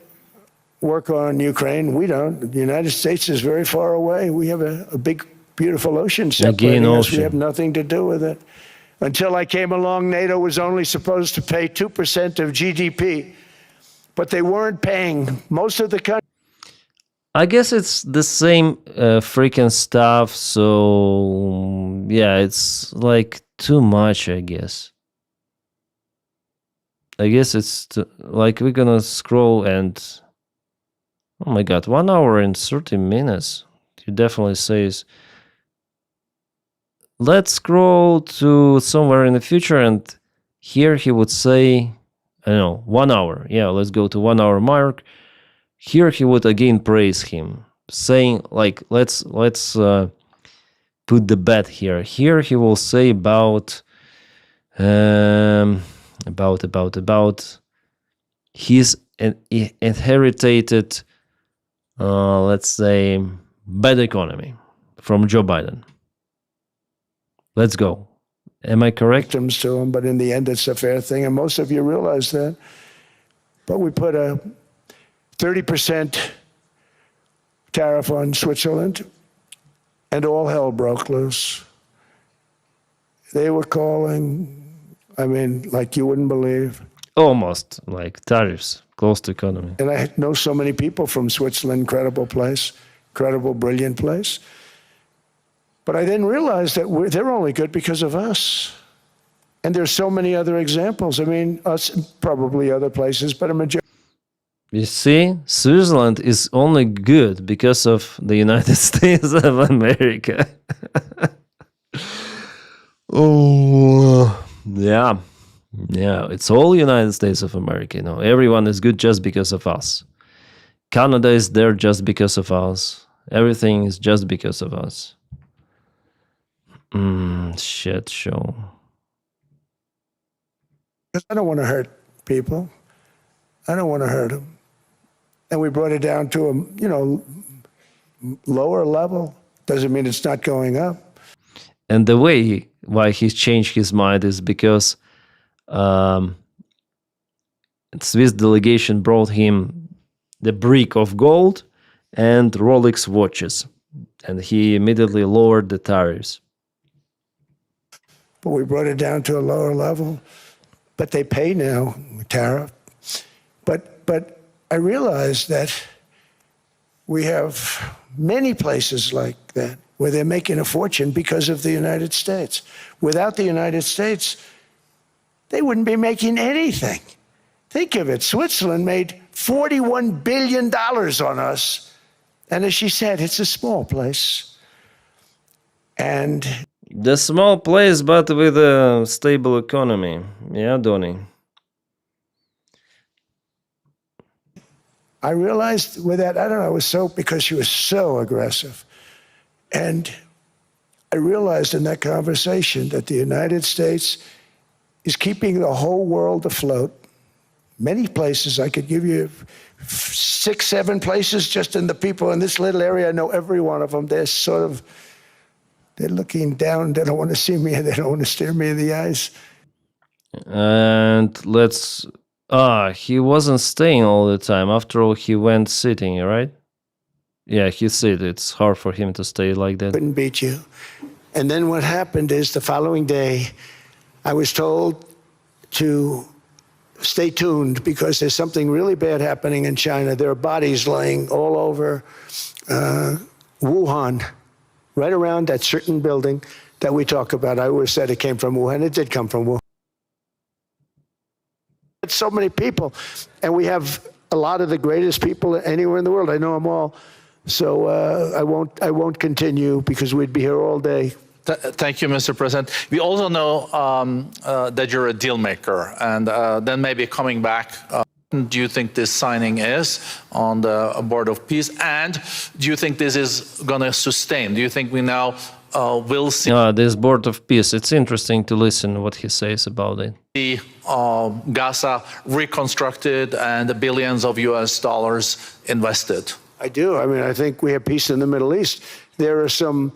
work on Ukraine. We don't. The United States is very far away. We have a big, beautiful ocean separating us. We have nothing to do with it. Until I came along, NATO was only supposed to pay 2% of GDP, but they weren't paying. Most of the countries. I guess it's the same freaking stuff. So yeah, it's like too much, I guess. It's like we're gonna scroll and oh my god, 1 hour and 30 minutes. He definitely says, let's scroll to somewhere in the future, and here he would say, I don't know, 1 hour. Yeah, let's go to 1 hour mark. Here he would again praise him, saying like, let's put the bet here. Here he will say about his inherited, let's say, bad economy from Joe Biden. Let's go. Am I correct? To him, but in the end, it's a fair thing, and most of you realize that. But we put a 30% tariff on Switzerland, and all hell broke loose. They were calling, I mean, like you wouldn't believe. Almost like tariffs, close to economy. And I know so many people from Switzerland, incredible place, incredible, brilliant place. But I didn't realize that they're only good because of us. And there's so many other examples. I mean, us, probably other places, but a majority. You see, Switzerland is only good because of the United States of America. Oh, yeah. Yeah, it's all United States of America. You know, everyone is good just because of us. Canada is there just because of us. Everything is just because of us. Shit show. I don't want to hurt people. I don't want to hurt them. And we brought it down to a, lower level. Doesn't mean it's not going up. And the way why he's changed his mind is because Swiss delegation brought him the brick of gold and Rolex watches, and he immediately lowered the tariffs. But we brought it down to a lower level. But they pay now tariff. But I realize that we have many places like that where they're making a fortune because of the United States. Without the United States, they wouldn't be making anything. Think of it. Switzerland made $41 billion on us. And as she said, it's a small place. And The small place, but with a stable economy. Yeah, Donny. I realized with that, I don't know, it was so, because she was so aggressive. And I realized in that conversation that the United States is keeping the whole world afloat. Many places, I could give you 6, 7 places just in the people in this little area. I know every one of them. They're looking down. They don't want to see me. They don't want to stare me in the eyes. And let's... he wasn't staying all the time. After all, he went sitting, right? Yeah, he said it's hard for him to stay like that. Couldn't beat you. And then what happened is the following day, I was told to stay tuned because there's something really bad happening in China. There are bodies laying all over Wuhan, right around that certain building that we talk about. I always said it came from Wuhan. It did come from Wuhan. It's so many people, and we have a lot of the greatest people anywhere in the world. I know them all. So I won't continue because we'd be here all day. Thank you, Mr. President. We also know that you're a deal maker, and then maybe coming back, do you think this signing is on the Board of Peace, and do you think this is going to sustain? Do you think we now will see this Board of Peace? It's interesting to listen what he says about it. Gaza reconstructed and the billions of US dollars invested? I do. I mean, I think we have peace in the Middle East. There are some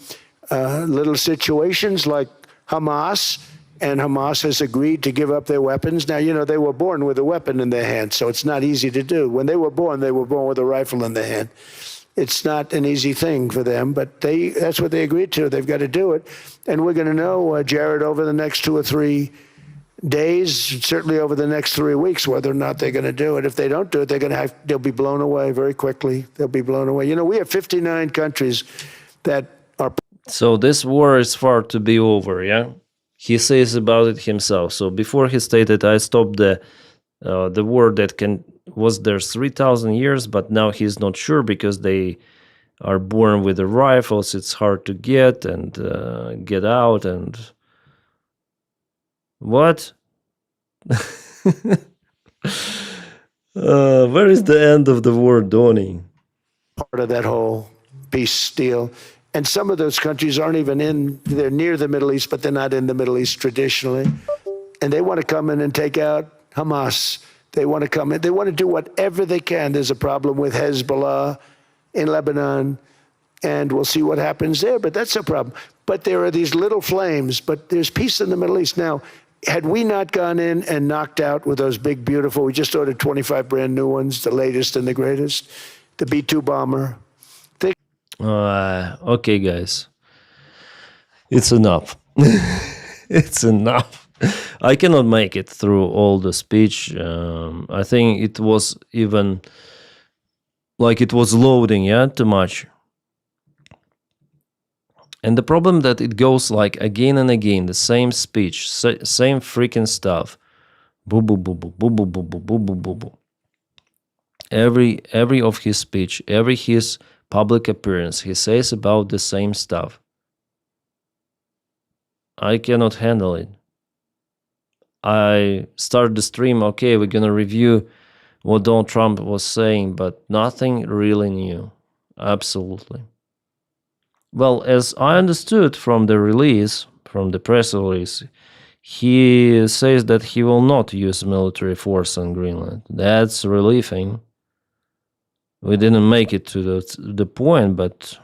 little situations like Hamas, and Hamas has agreed to give up their weapons. Now, you know, they were born with a weapon in their hand, so it's not easy to do. When they were born with a rifle in their hand. It's not an easy thing for them, but that's what they agreed to. They've got to do it. And we're going to know, Jared, over the next 2 or 3 days, certainly over the next 3 weeks, whether or not they're going to do it. If they don't do it, they'll be blown away very quickly. They'll be blown away. You know, we have 59 countries that are... So this war is far to be over, yeah? He says about it himself. So before he stated, I stopped the war that was there 3,000 years, but now he's not sure because they are born with the rifles. It's hard to get and get out and... What? Where is the end of the war, Donny? Part of that whole peace deal. And some of those countries aren't even they're near the Middle East, but they're not in the Middle East traditionally. And they want to come in and take out Hamas. They want to come in. They want to do whatever they can. There's a problem with Hezbollah in Lebanon, and we'll see what happens there, but that's a problem. But there are these little flames, but there's peace in the Middle East. Now, had we not gone in and knocked out with those big, beautiful, we just ordered 25 brand new ones, the latest and the greatest, the B-2 bomber. Okay, guys. It's enough. It's enough. I cannot make it through all the speech. I think it was even like it was loading, yeah, too much. And the problem that it goes like again and again, the same speech, same freaking stuff. Boo boo boo boo boo boo boo boo boo boo boo boo. Every of his speech, every his public appearance, he says about the same stuff. I cannot handle it. I start the stream, okay, we're gonna review what Donald Trump was saying, but nothing really new. Absolutely. Well, as I understood from the release, from the press release, he says that he will not use military force on Greenland. That's relieving. We didn't make it to the point, but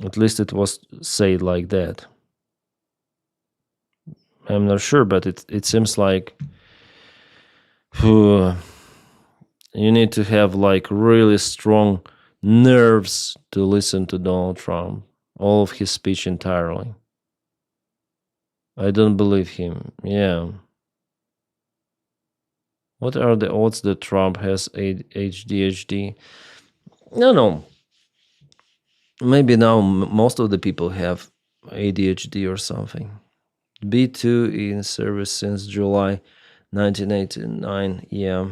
at least it was said like that. I'm not sure, but it seems like you need to have like really strong nerves to listen to Donald Trump, all of his speech entirely. I don't believe him. Yeah. What are the odds that Trump has ADHD? No. Maybe now most of the people have ADHD or something. B2 in service since July 1989. Yeah.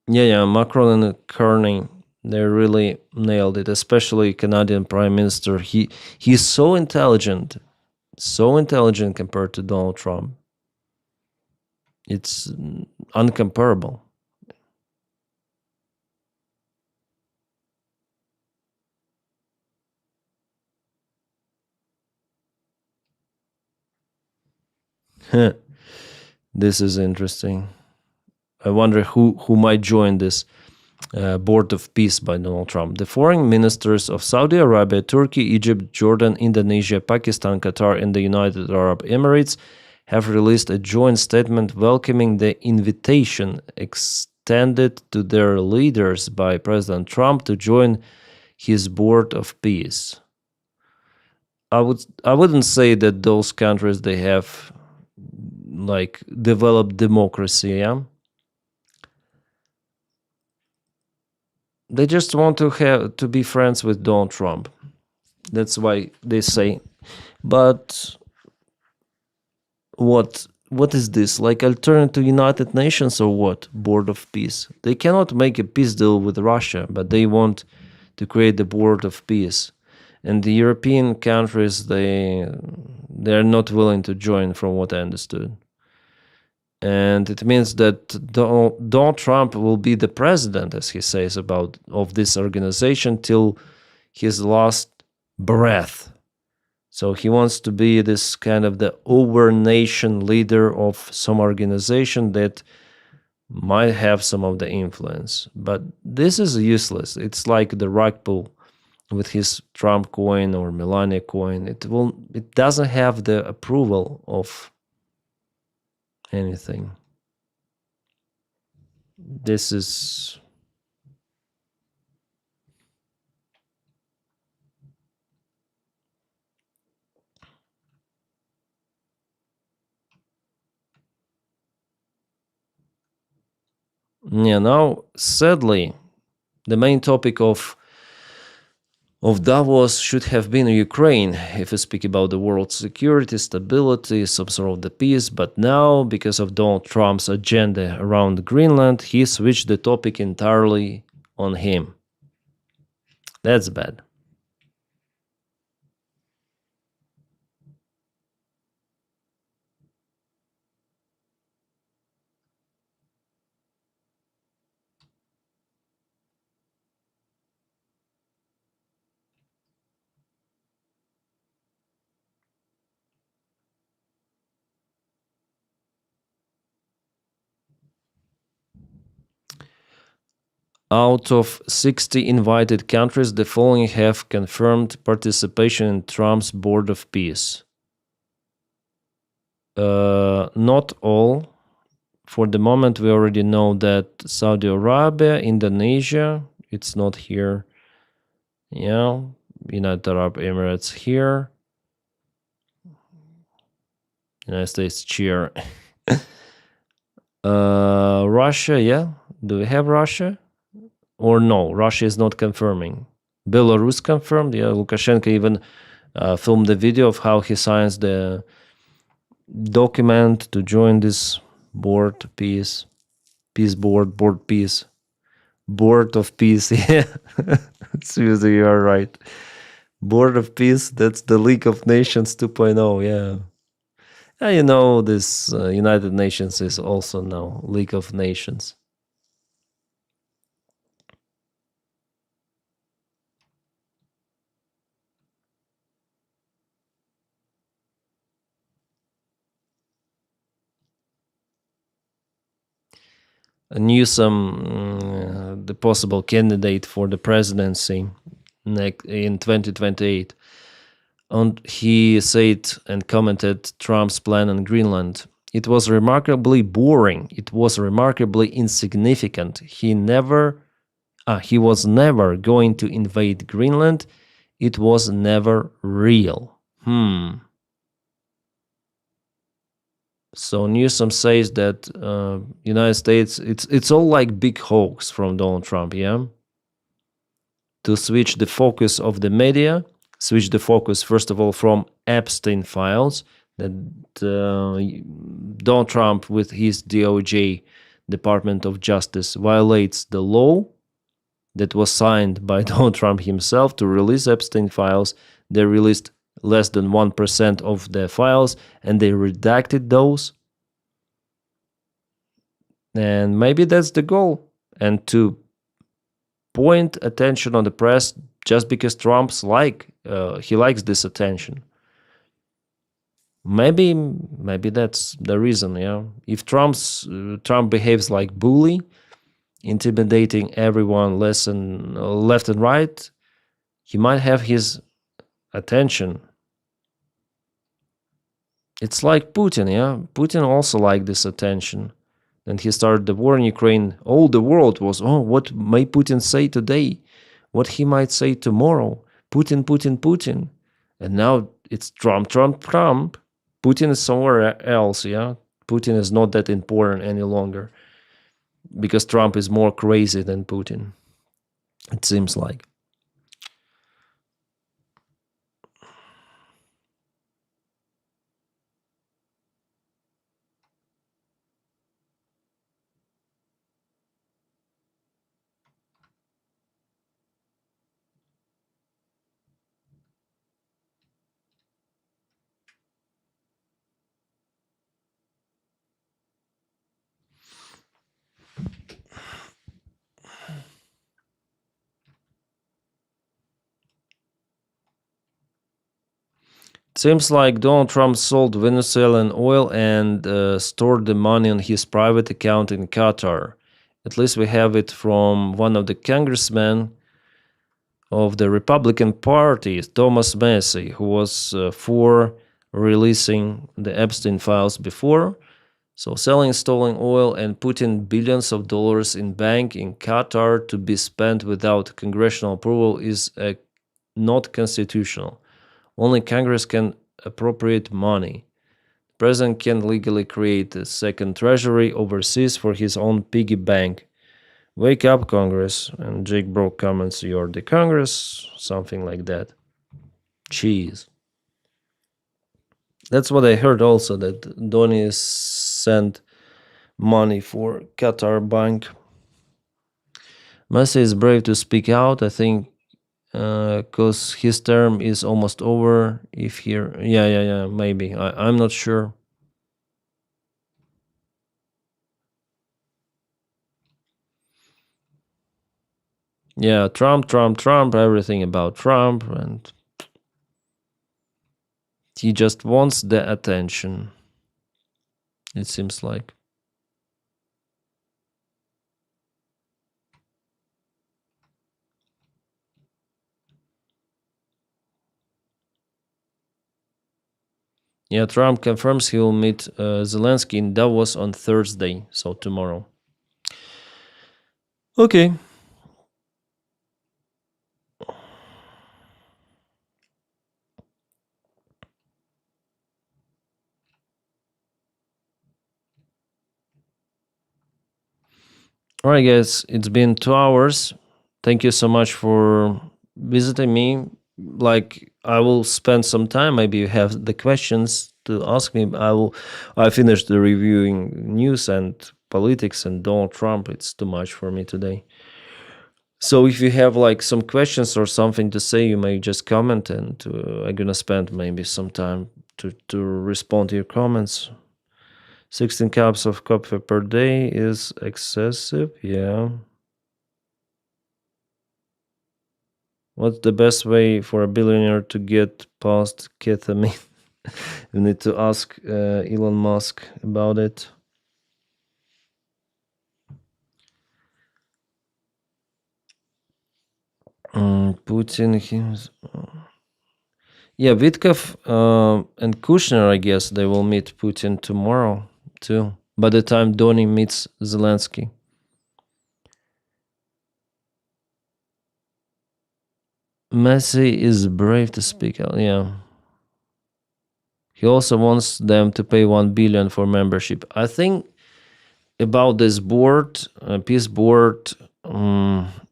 Yeah, Macron and Carney They really nailed it, especially Canadian Prime Minister. He's so intelligent compared to Donald Trump. It's uncomparable. This is interesting. I wonder who might join this Board of Peace by Donald Trump. The foreign ministers of Saudi Arabia, Turkey, Egypt, Jordan, Indonesia, Pakistan, Qatar, and the United Arab Emirates have released a joint statement welcoming the invitation extended to their leaders by President Trump to join his Board of Peace. I wouldn't say that those countries, they have like developed democracy, yeah? They just want to be friends with Donald Trump. That's why they say. But what is this? Like alternative to United Nations or what? Board of Peace. They cannot make a peace deal with Russia, but they want to create the Board of Peace. And the European countries, they're not willing to join, from what I understood. And it means that Donald Trump will be the president, as he says, of this organization till his last breath. So he wants to be this kind of the over-nation leader of some organization that might have some of the influence. But this is useless. It's like the rug pull with his Trump coin or Melania coin. It doesn't have the approval of anything. This is now sadly the main topic of Davos should have been Ukraine, if we speak about the world's security, stability, some sort of the peace. But now, because of Donald Trump's agenda around Greenland, he switched the topic entirely on him. That's bad. Out of 60 invited countries, the following have confirmed participation in Trump's Board of Peace. Not all. For the moment, we already know that Saudi Arabia, Indonesia, it's not here. Yeah, United Arab Emirates here. United States cheer. Russia, yeah. Do we have Russia? Or no, Russia is not confirming. Belarus confirmed. Yeah, Lukashenko even filmed the video of how he signs the document to join this board peace board peace. Board of Peace. Yeah, seriously, you are right. Board of Peace, that's the League of Nations 2.0, yeah. You know, this United Nations is also now League of Nations. Newsom, the possible candidate for the presidency in 2028, and he said and commented Trump's plan on Greenland. It was remarkably boring. It was remarkably insignificant. He was never going to invade Greenland. It was never real. So Newsom says that United States, it's all like big hoax from Donald Trump, yeah? To switch the focus of the media, switch the focus, first of all, from Epstein files, that Donald Trump with his DOJ, Department of Justice, violates the law, that was signed by Donald Trump himself to release Epstein files. They released less than 1% of the files, and they redacted those. And maybe that's the goal, and to point attention on the press just because Trump's he likes this attention. Maybe that's the reason. Yeah, if Trump behaves like bully, intimidating everyone left and right, he might have his attention. It's like Putin. Yeah, Putin also liked this attention. And he started the war in Ukraine. All the world was, oh, what may Putin say today? What he might say tomorrow? Putin, Putin, Putin. And now it's Trump, Trump, Trump. Putin is somewhere else, yeah? Putin is not that important any longer because Trump is more crazy than Putin, it seems like. Seems like Donald Trump sold Venezuelan oil and stored the money on his private account in Qatar. At least we have it from one of the congressmen of the Republican Party, Thomas Massey, who was for releasing the Epstein files before. So selling stolen oil and putting billions of dollars in bank in Qatar to be spent without congressional approval is not constitutional. Only Congress can appropriate money. The president can legally create a second treasury overseas for his own piggy bank. Wake up, Congress. And Jake Broke comments, you're the Congress, something like that. Jeez. That's what I heard also, that Denys sent money for Qatar bank. Massey is brave to speak out, I think, because his term is almost over. If here, yeah, maybe. I'm not sure. Yeah, Trump, everything about Trump, and he just wants the attention, it seems like. Yeah, Trump confirms he will meet Zelensky in Davos on Thursday, so tomorrow. Okay. All right, guys, it's been 2 hours. Thank you so much for visiting me. Like, I will spend some time. Maybe you have the questions to ask me. I finished the reviewing news and politics and Donald Trump. It's too much for me today. So if you have like some questions or something to say, you may just comment, and I'm gonna spend maybe some time to respond to your comments. 16 cups of coffee per day is excessive, yeah. What's the best way for a billionaire to get past ketamine? You need to ask Elon Musk about it. Putin, yeah, Witkov and Kushner, I guess they will meet Putin tomorrow too. By the time Donny meets Zelensky. Messi is brave to speak out, yeah. He also wants them to pay 1 billion for membership. I think about this board, peace board,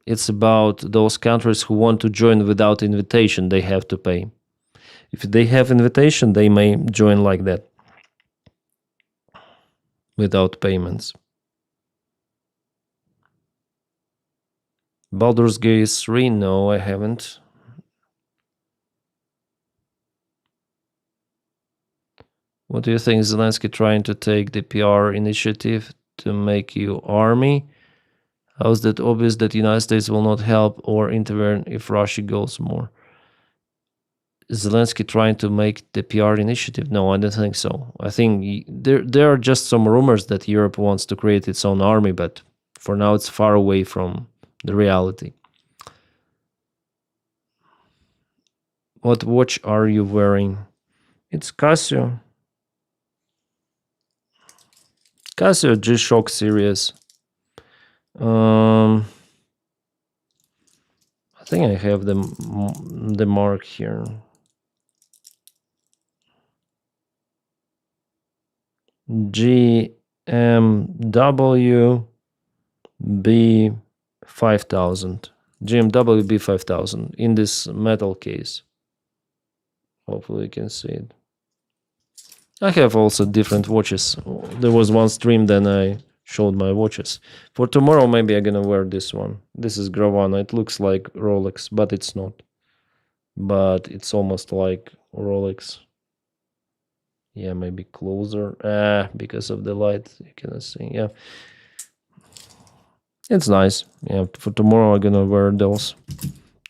it's about those countries who want to join without invitation, they have to pay. If they have invitation, they may join like that, without payments. Baldur's Gate 3, no, I haven't. What do you think? Zelensky trying to take the PR initiative to make you army? How is that obvious that the United States will not help or intervene if Russia goes more? Is Zelensky trying to make the PR initiative? No, I don't think so. I think there are just some rumors that Europe wants to create its own army, but for now it's far away from the reality. What watch are you wearing? It's Casio. Casio G-Shock series. I think I have the mark here. GMW B5000. GMW B5000 in this metal case. Hopefully you can see it. I have also different watches. There was one stream, then I showed my watches. For tomorrow, maybe I'm gonna wear this one. This is Gravana. It looks like Rolex, but it's not. But it's almost like Rolex. Yeah, maybe closer. Because of the light, you cannot see. Yeah. It's nice. Yeah, for tomorrow I'm gonna wear those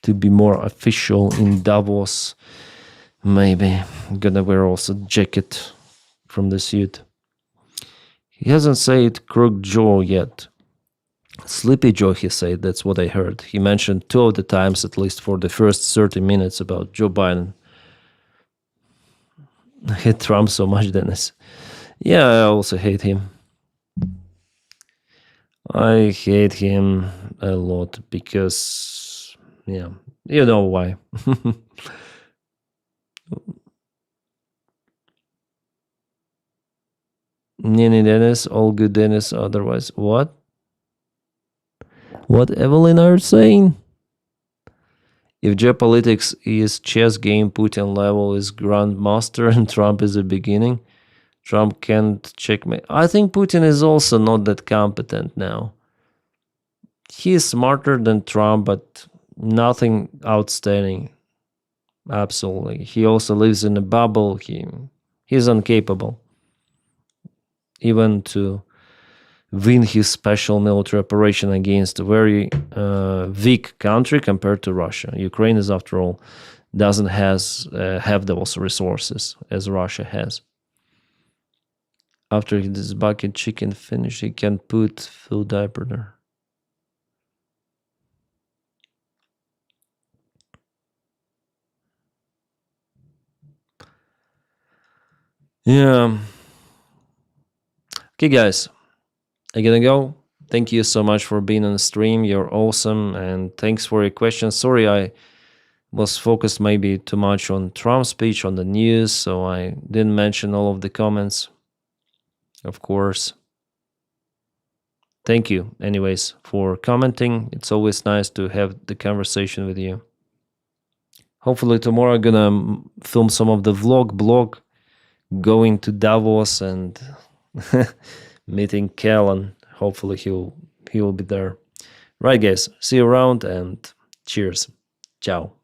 to be more official in Davos. Maybe I'm gonna wear also jacket from the suit. He hasn't said Crook Joe yet. Sleepy Joe, he said. That's what I heard. He mentioned 2 of the times, at least for the first 30 minutes, about Joe Biden. I hate Trump so much, Dennis. Yeah, I also hate him. I hate him a lot because, yeah, you know why. Nini Dennis, all good Dennis, otherwise. What? What Evelyn are saying? If geopolitics is chess game, Putin level is grandmaster and Trump is the beginning. Trump can't checkmate. I think Putin is also not that competent now. He is smarter than Trump, but nothing outstanding. Absolutely. He also lives in a bubble. He's incapable even to win his special military operation against a very weak country compared to Russia. Ukraine is, after all, doesn't have those resources as Russia has. After this bucket chicken finish, he can put full diaper there. Yeah. Okay, guys, I gotta go. Thank you so much for being on the stream. You're awesome, and thanks for your questions. Sorry, I was focused maybe too much on Trump's speech, on the news, so I didn't mention all of the comments. Of course. Thank you, anyways, for commenting. It's always nice to have the conversation with you. Hopefully tomorrow I'm gonna film some of the blog, going to Davos and meeting Kellen. Hopefully he will be there. Right, guys. See you around and cheers. Ciao.